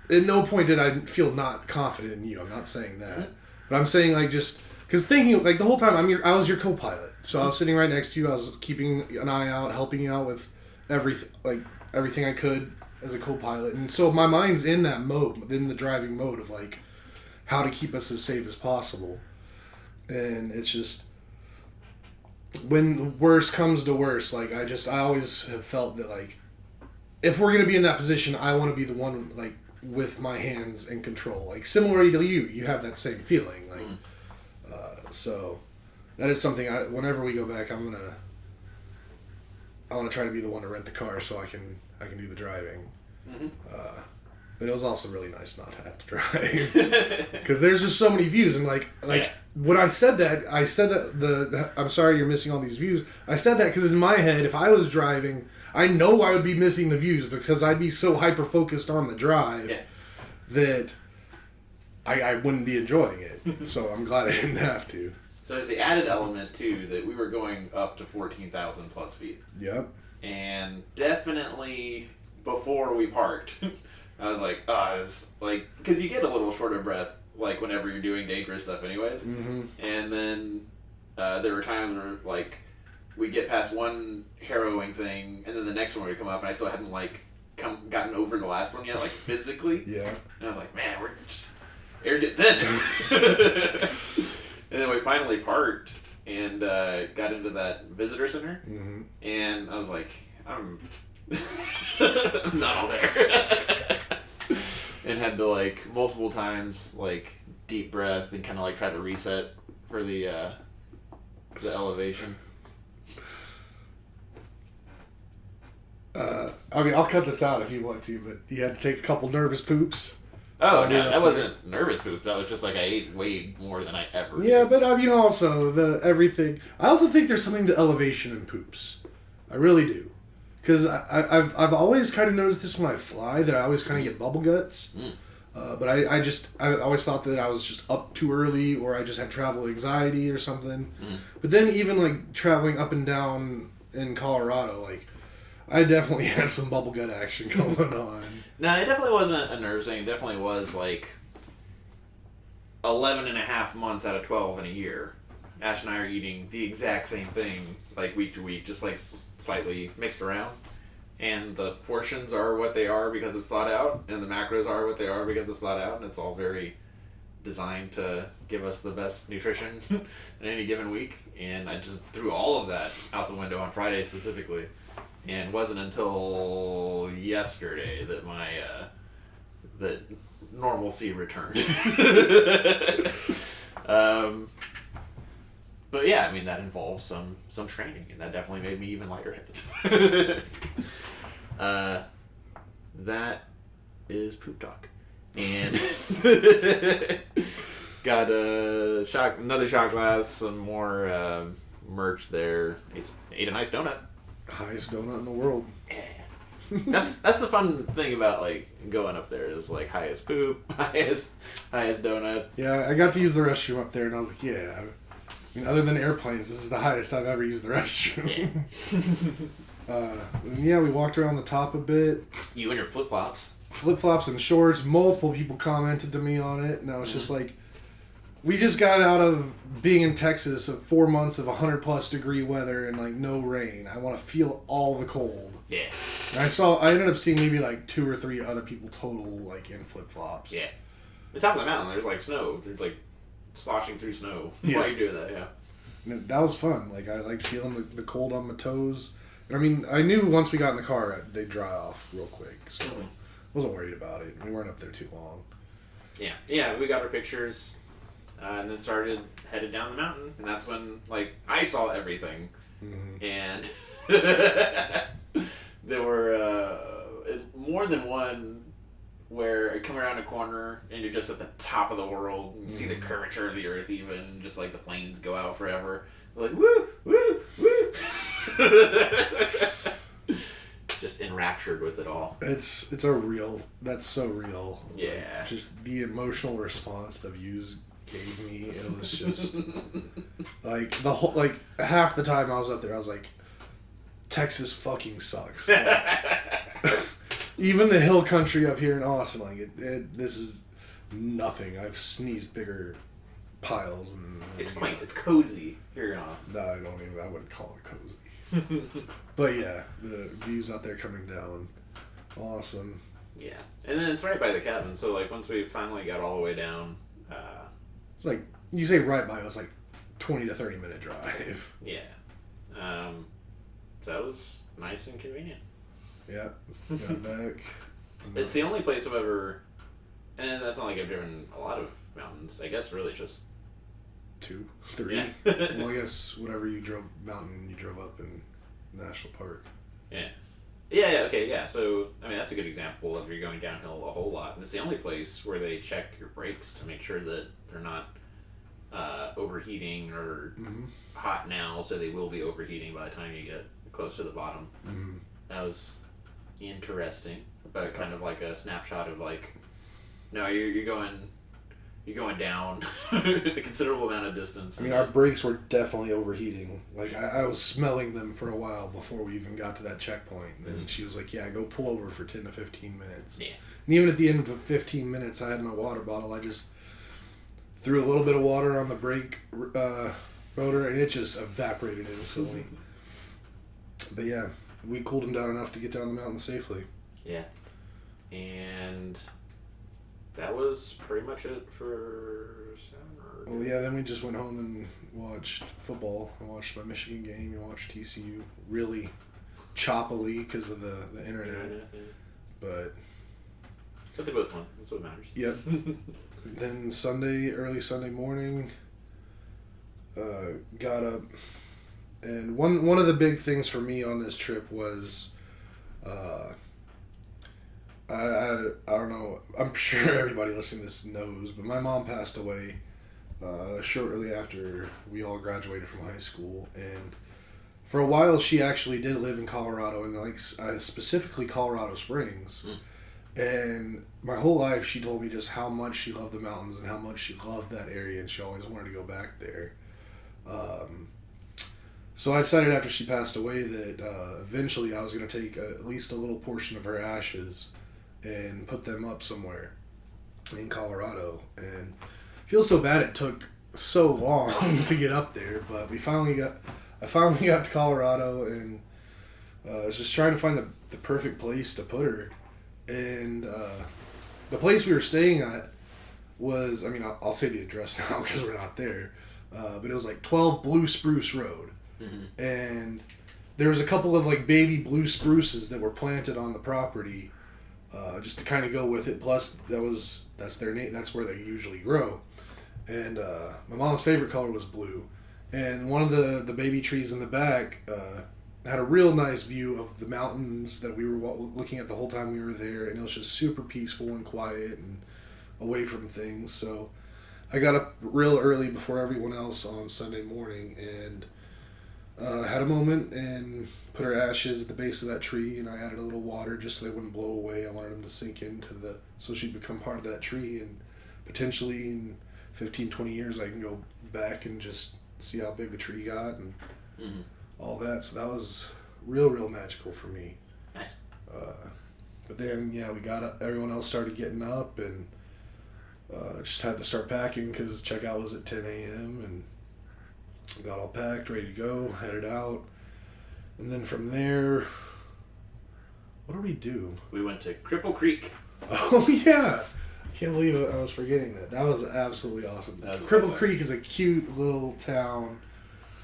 at no point did I feel not confident in you. I'm not saying that. Mm-hmm. But I'm saying, like, just, because thinking, like, the whole time I was your co-pilot. So I was sitting right next to you. I was keeping an eye out, helping you out with everything I could as a co-pilot. And so my mind's in that mode, in the driving mode of, like, how to keep us as safe as possible. And it's just, when worst comes to worst, like, I always have felt that, like, if we're going to be in that position, I want to be the one, like, with my hands in control. Like, similarly to you have that same feeling. Like, so that is something whenever we go back, I want to try to be the one to rent the car so I can do the driving. Mm-hmm. But it was also really nice not to have to drive because there's just so many views, and like when I said that the I'm sorry you're missing all these views. I said that because in my head, if I was driving, I know I would be missing the views because I'd be so hyper focused on the drive that I wouldn't be enjoying it. So I'm glad I didn't have to. So there's the added element too that we were going up to 14,000 plus feet. Yep. And definitely before we parked, I was like, it's like, because you get a little short of breath, like whenever you're doing dangerous stuff, anyways. Mm-hmm. And then there were times where like we get past one harrowing thing, and then the next one would come up, and I still hadn't like gotten over the last one yet, like physically. Yeah. And I was like, man, we're just air get thin. And then we finally parked and got into that visitor center, Mm-hmm. and I was like, I'm not all there. And had to like multiple times like deep breath and kind of like try to reset for the elevation. I mean, I'll cut this out if you want to, but you had to take a couple nervous poops. Oh, no, that wasn't nervous poops. That was just like I ate way more than I ever Yeah, did. but I mean, also everything. I also think there's something to elevation in poops. I really do, because I've always kind of noticed this when I fly that I always kind of get bubble guts. But I always thought that I was just up too early, or I just had travel anxiety or something. But then even like traveling up and down in Colorado, like I definitely had some bubble gut action going on. No, it definitely wasn't a nerves thing. It definitely was like 11 and a half months out of 12 in a year. Ash and I are eating the exact same thing, like week to week, just like slightly mixed around. And the portions are what they are because it's thought out, and the macros are what they are because it's thought out, and it's all very designed to give us the best nutrition in any given week. And I just threw all of that out the window on Friday specifically. And it wasn't until yesterday that my that normalcy returned. But yeah, I mean that involves some training, and that definitely made me even lighter headed. That is poop talk, and got another shot glass, some more merch there. Ate a nice donut. Highest donut in the world. Yeah. That's the fun thing about like going up there is like highest poop, highest donut. Yeah, I got to use the restroom up there, and I was like, yeah. I mean, other than airplanes, this is the highest I've ever used the restroom. Yeah, we walked around the top a bit. You and your flip flops. Flip flops and shorts. Multiple people commented to me on it, and I was just like, we just got out of being in Texas of 4 months of 100+ degree weather and like no rain. I want to feel all the cold. Yeah. And I ended up seeing maybe like 2 or 3 other people total like in flip flops. Yeah. The top of the mountain, there's like snow. There's like sloshing through snow Yeah. while you're doing that. Yeah. And that was fun. Like I liked feeling the cold on my toes. And I mean, I knew once we got in the car they'd dry off real quick, so I wasn't worried about it. We weren't up there too long. Yeah. Yeah. We got our pictures. And then headed down the mountain, and that's when like I saw everything, and there were more than one where you come around a corner and you're just at the top of the world, and you see the curvature of the earth, even just like the planes go out forever, they're like woo woo woo, just enraptured with it all. That's so real. Yeah. Just the emotional response the views gave me, it was just like the whole like half the time I was up there I was like, Texas fucking sucks. Even the hill country up here in Austin, like this is nothing. I've sneezed bigger piles and It's quaint, it's cozy here in Austin. No, I wouldn't call it cozy. But yeah, the views out there coming down, awesome. Yeah, and then it's right by the cabin, so like once we finally got all the way down, it's like you say right by, it was like 20 to 30 minute drive. yeah, so that was nice and convenient. Yeah, got back. It's the only place I've ever, and that's not like I've driven a lot of mountains. I guess really just 2, 3. Yeah. Well, I guess whatever you drove mountain, you drove up in National Park. Yeah. Yeah, okay, yeah. So, I mean, that's a good example of you're going downhill a whole lot. And it's the only place where they check your brakes to make sure that they're not overheating or hot now, so they will be overheating by the time you get close to the bottom. That was interesting, but kind of like a snapshot of like, no, you're going you're going down a considerable amount of distance. I mean, our brakes were definitely overheating. Like, I was smelling them for a while before we even got to that checkpoint. And then she was like, yeah, go pull over for 10 to 15 minutes. Yeah. And even at the end of 15 minutes, I had my water bottle. I just threw a little bit of water on the brake rotor, and it just evaporated instantly. But yeah, we cooled them down enough to get down the mountain safely. Yeah. And that was pretty much it for Saturday. Well, yeah, then we just went home and watched football. I watched my Michigan game. I watched TCU really choppily because of the internet. Yeah. But But they both won. That's what matters. yep. Then early Sunday morning, got up. And one of the big things for me on this trip was, I don't know, I'm sure everybody listening to this knows, but my mom passed away shortly after we all graduated from high school. And for a while, she actually did live in Colorado, and like specifically Colorado Springs. And my whole life, she told me just how much she loved the mountains and how much she loved that area, and she always wanted to go back there. So I decided after she passed away that eventually I was going to take at least a little portion of her ashes and put them up somewhere in Colorado. And I feel so bad it took so long to get up there, but I finally got to Colorado, and I was just trying to find the perfect place to put her. And the place we were staying at was, I mean, I'll say the address now because we're not there, but it was like 12 Blue Spruce Road. Mm-hmm. And there was a couple of like baby blue spruces that were planted on the property just to kind of go with it. Plus, that's their name. That's where they usually grow. And my mom's favorite color was blue. And one of the baby trees in the back had a real nice view of the mountains that we were looking at the whole time we were there, and it was just super peaceful and quiet and away from things. So I got up real early before everyone else on Sunday morning and had a moment and put her ashes at the base of that tree, and I added a little water just so they wouldn't blow away. I wanted them to sink into so she'd become part of that tree, and potentially in 15, 20 years I can go back and just see how big the tree got and all that. So that was real magical for me. Nice. But then, yeah, we got up, everyone else started getting up, and just had to start packing because checkout was at 10 a.m. and got all packed, ready to go, headed out. And then from there, what did we do? We went to Cripple Creek. Oh, yeah. I can't believe I was forgetting that. That was absolutely awesome. Cripple Creek is a cute little town.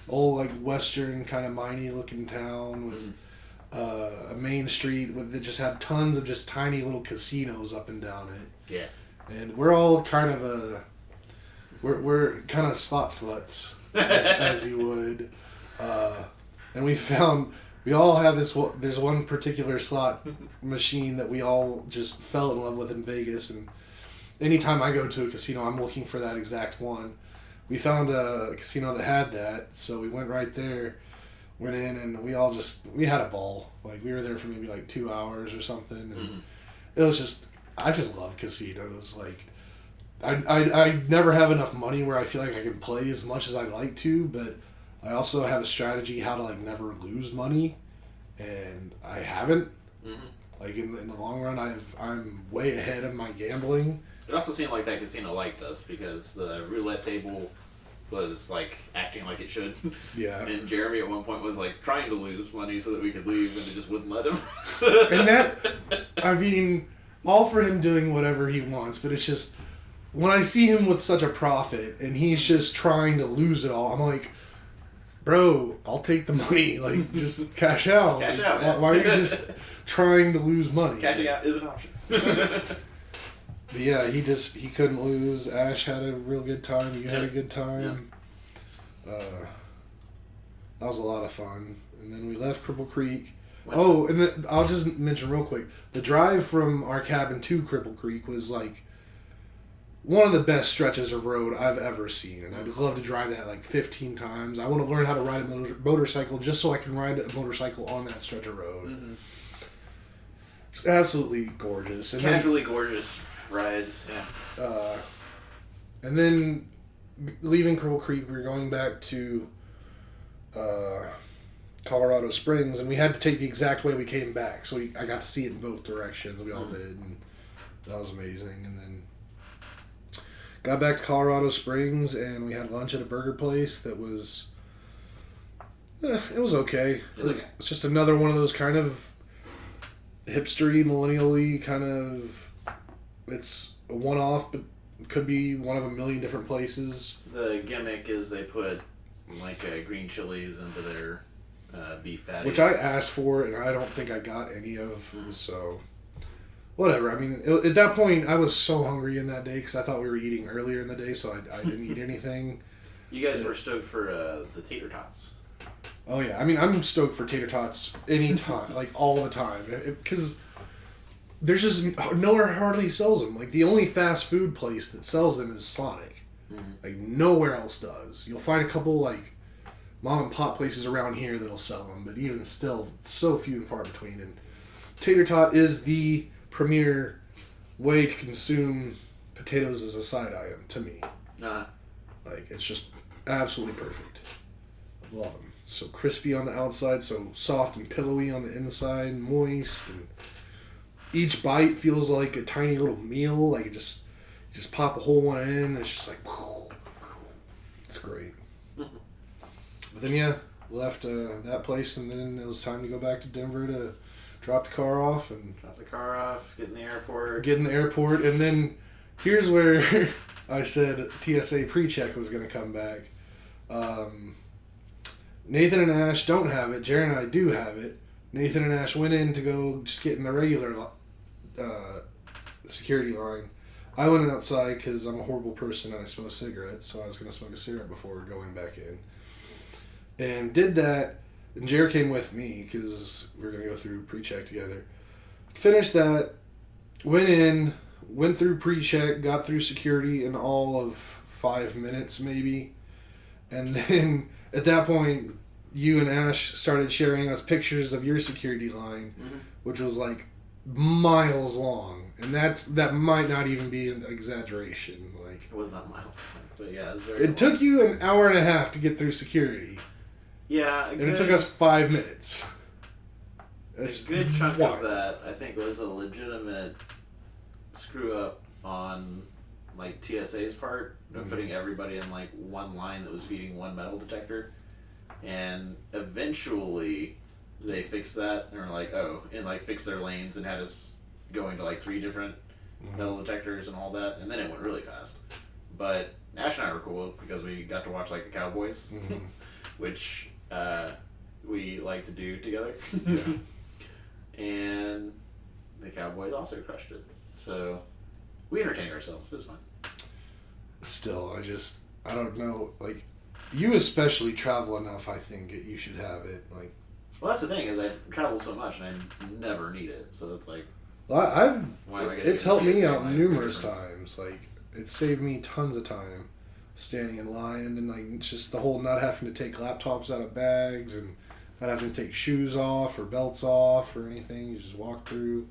Old, like, western, kind of miney looking town with a main street that just had tons of just tiny little casinos up and down it. Yeah. And we're all kind of we're kind of slot sluts, as you would. And we all have there's one particular slot machine that we all just fell in love with in Vegas, and anytime I go to a casino, I'm looking for that exact one. We found a casino that had that, so we went right there, went in, and we had a ball. Like, we were there for maybe like 2 hours or something, and it was just, I just love casinos. Like, I never have enough money where I feel like I can play as much as I'd like to, but I also have a strategy how to, like, never lose money, and I haven't. Like, in the long run, I'm way ahead of my gambling. It also seemed like that casino liked us because the roulette table was, like, acting like it should. Yeah. And Jeremy at one point was, like, trying to lose money so that we could leave, and it just wouldn't let him. And that, I mean, all for him doing whatever he wants, but it's just, when I see him with such a profit and he's just trying to lose it all, I'm like, bro, I'll take the money. Like, just cash out. Cash out, Why, man. why are you just trying to lose money? Cashing out is an option. But yeah, he couldn't lose. Ash had a real good time. You had a good time. That was a lot of fun. And then we left Cripple Creek. And then I'll just mention real quick, the drive from our cabin to Cripple Creek was like one of the best stretches of road I've ever seen, and I'd love to drive that like 15 times. I want to learn how to ride a motorcycle just so I can ride a motorcycle on that stretch of road. It's absolutely gorgeous. And Casually gorgeous rides, yeah. And then leaving Cripple Creek, we were going back to Colorado Springs, and we had to take the exact way we came back. So I got to see it in both directions. We all did, and that was amazing. And then got back to Colorado Springs, and we had lunch at a burger place that was... it was okay. It's just another one of those kind of hipstery, millennial-y kind of... It's a one-off, but it could be one of a million different places. The gimmick is they put like green chilies into their beef patties. Which I asked for, and I don't think I got any of, so... Whatever. I mean, at that point, I was so hungry in that day because I thought we were eating earlier in the day, so I didn't eat anything. You guys were stoked for the tater tots. Oh, yeah. I mean, I'm stoked for tater tots anytime, like all the time. Because there's just nowhere hardly sells them. Like, the only fast food place that sells them is Sonic. Like, nowhere else does. You'll find a couple, like, mom and pop places around here that'll sell them, but even still, so few and far between. And tater tot is the premier way to consume potatoes as a side item to me. Like, it's just absolutely perfect. Love them. So crispy on the outside, so soft and pillowy on the inside, moist, and each bite feels like a tiny little meal. Like, you just pop a whole one in, it's just like, it's great. But then, yeah, left that place, and then it was time to go back to Denver to drop the car off, get in the airport. And then here's where I said TSA pre-check was going to come back. Nathan and Ash don't have it. Jared and I do have it. Nathan and Ash went in to go just get in the regular security line. I went outside because I'm a horrible person and I smoke cigarettes, so I was going to smoke a cigarette before going back in. And did that. And Jared came with me because we were going to go through pre-check together. Finished that, went in, went through pre-check, got through security in all of 5 minutes maybe. And then at that point, you and Ash started sharing us pictures of your security line, which was like miles long. And that might not even be an exaggeration. Like, it was not miles long, but yeah, it was very It long. took you an hour and a half to get through security. Yeah, And it took us 5 minutes. A good chunk of that, I think, was a legitimate screw up on like TSA's part of putting everybody in like one line that was feeding one metal detector, and eventually they fixed that and were like, and like fixed their lanes and had us going to like 3 different metal detectors and all that, and then it went really fast. But Ash and I were cool because we got to watch like the Cowboys, which we like to do together. And the Cowboys also crushed it. So we entertained ourselves. It was fun. Still, I don't know. Like, you especially travel enough, I think, that you should have it. Like, well, that's the thing, is I travel so much and I never need it. So it's like, well, it's helped me out like numerous times. Like, it saved me tons of time standing in line, and then like it's just the whole not having to take laptops out of bags and not having to take shoes off or belts off or anything. You just walk through.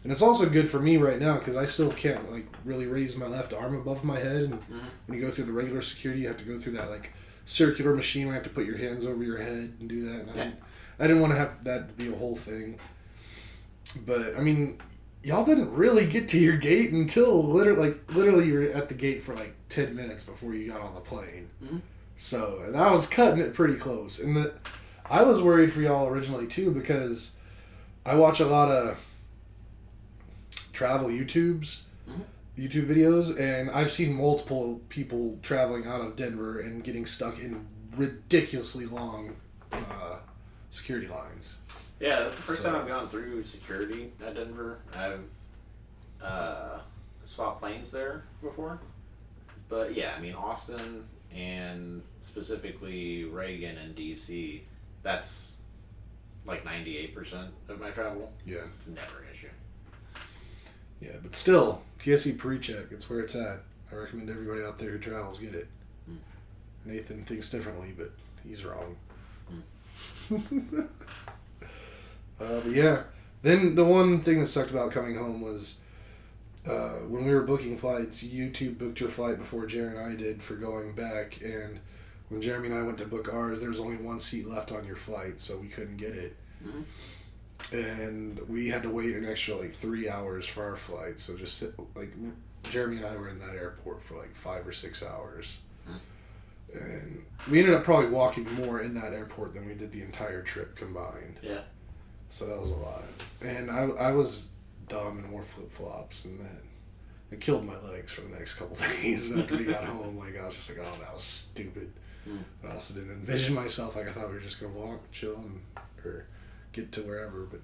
And it's also good for me right now because I still can't like really raise my left arm above my head. And when you go through the regular security, you have to go through that like circular machine where you have to put your hands over your head and do that. And I didn't want to have that to be a whole thing. But I mean, y'all didn't really get to your gate until literally you were at the gate for like 10 minutes before you got on the plane. So, and I was cutting it pretty close. And I was worried for y'all originally too because I watch a lot of travel YouTube videos, and I've seen multiple people traveling out of Denver and getting stuck in ridiculously long security lines. Yeah, that's the first time I've gone through security at Denver. I've swapped planes there before. But yeah, I mean, Austin and specifically Reagan and DC, that's like 98% of my travel. Yeah. It's never an issue. Yeah, but still, TSE pre-check, it's where it's at. I recommend everybody out there who travels get it. Nathan thinks differently, but he's wrong. But yeah, then the one thing that sucked about coming home was when we were booking flights, YouTube booked your flight before Jerry and I did for going back, and when Jeremy and I went to book ours, there was only one seat left on your flight, so we couldn't get it. Mm-hmm. And we had to wait an extra 3 hours for our flight, so just Jeremy and I were in that airport for 5 or 6 hours. Mm-hmm. And we ended up probably walking more in that airport than we did the entire trip combined. Yeah. So that was a lot. And I was dumb and wore flip-flops, and it killed my legs for the next couple days after we got home. I was just oh, that was stupid. But I also didn't envision myself I thought we were just going to walk, chill, or get to wherever. But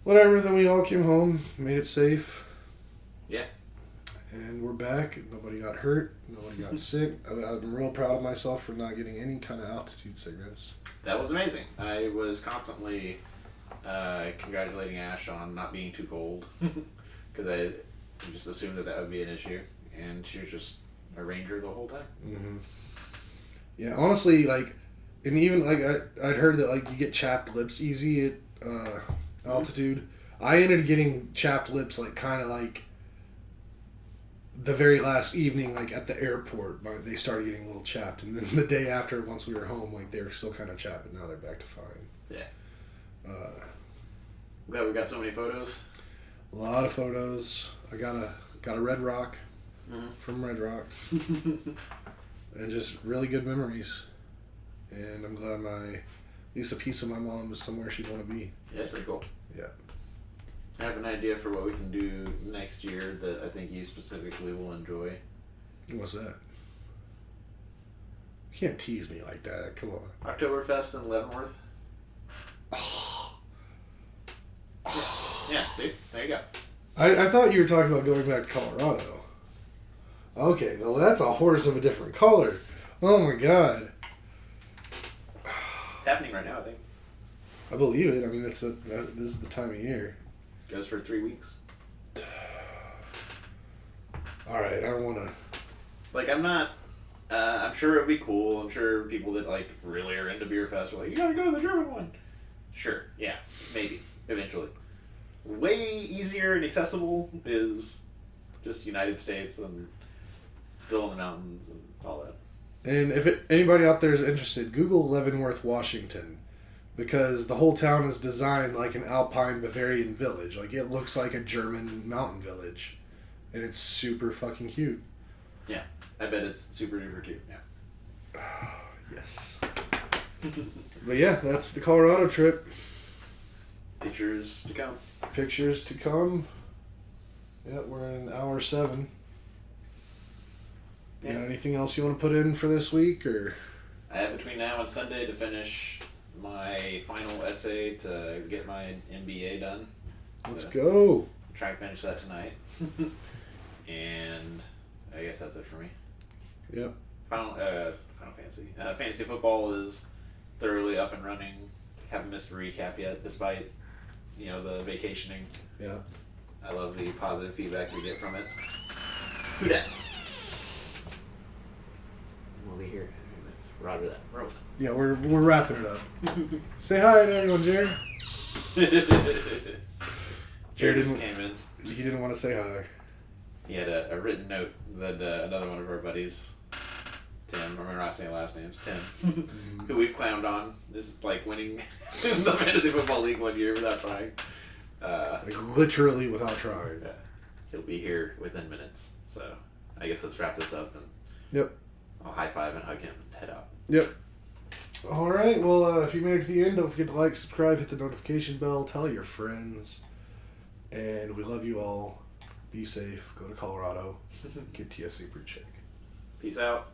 whatever, then we all came home, made it safe. Yeah. And we're back. Nobody got hurt. Nobody got sick. I'm real proud of myself for not getting any kind of altitude sickness. That was amazing. I was constantly congratulating Ash on not being too cold because I just assumed that would be an issue, and she was just a ranger the whole time. Mm-hmm. Yeah, honestly, and even I'd heard that you get chapped lips easy at altitude. I ended up getting chapped lips the very last evening, at the airport. They started getting a little chapped, and then the day after, once we were home, they were still kind of chapped, but now they're back to fine. Yeah. Glad we got so many photos. A lot of photos. I got a Red Rock from Red Rocks, and just really good memories. And I'm glad at least a piece of my mom was somewhere she'd want to be. Yeah, it's pretty cool. Yeah. I have an idea for what we can do next year that I think you specifically will enjoy. What's that? You can't tease me like that. Come on. Oktoberfest in Leavenworth. Yeah, see? There you go. I thought you were talking about going back to Colorado. Okay, well that's a horse of a different color. Oh my god. It's happening right now, I think. I believe it. I mean, this is the time of year. Goes for 3 weeks. Alright, I don't want to... I'm not... I'm sure it'll be cool. I'm sure people that, really are into Beer Fest are you gotta go to the German one. Sure, yeah, maybe, eventually. Way easier and accessible is just United States and still in the mountains and all that. And if anybody out there is interested, Google Leavenworth, Washington. Because the whole town is designed like an alpine Bavarian village. It looks like a German mountain village. And it's super fucking cute. Yeah, I bet it's super duper cute, yeah. Yes. But yeah, that's the Colorado trip. Pictures to come. Pictures to come. Yeah, we're in hour 7. Yeah. Got anything else you want to put in for this week, or? I have between now and Sunday to finish my final essay to get my MBA done. Let's go. Try and finish that tonight. And I guess that's it for me. Yep. Final Fantasy. Fantasy football is thoroughly up and running. Haven't missed a recap yet, despite the vacationing. Yeah. I love the positive feedback we get from it. Who dat? We'll be here. Roger that. Roll. Yeah, we're wrapping it up. Say hi to everyone, Jared. Jared just came in. He didn't want to say hi. He had a written note that another one of our buddies, Tim, we're not saying last names, Tim, who we've clowned on, is winning the Fantasy Football League one year without trying. Literally without trying. Yeah. He'll be here within minutes. So I guess let's wrap this up and yep. I'll high five and hug him and head out. Yep. Alright, well, if you made it to the end, don't forget to like, subscribe, hit the notification bell, tell your friends. And we love you all. Be safe. Go to Colorado. Get TSA pre-check. Peace out.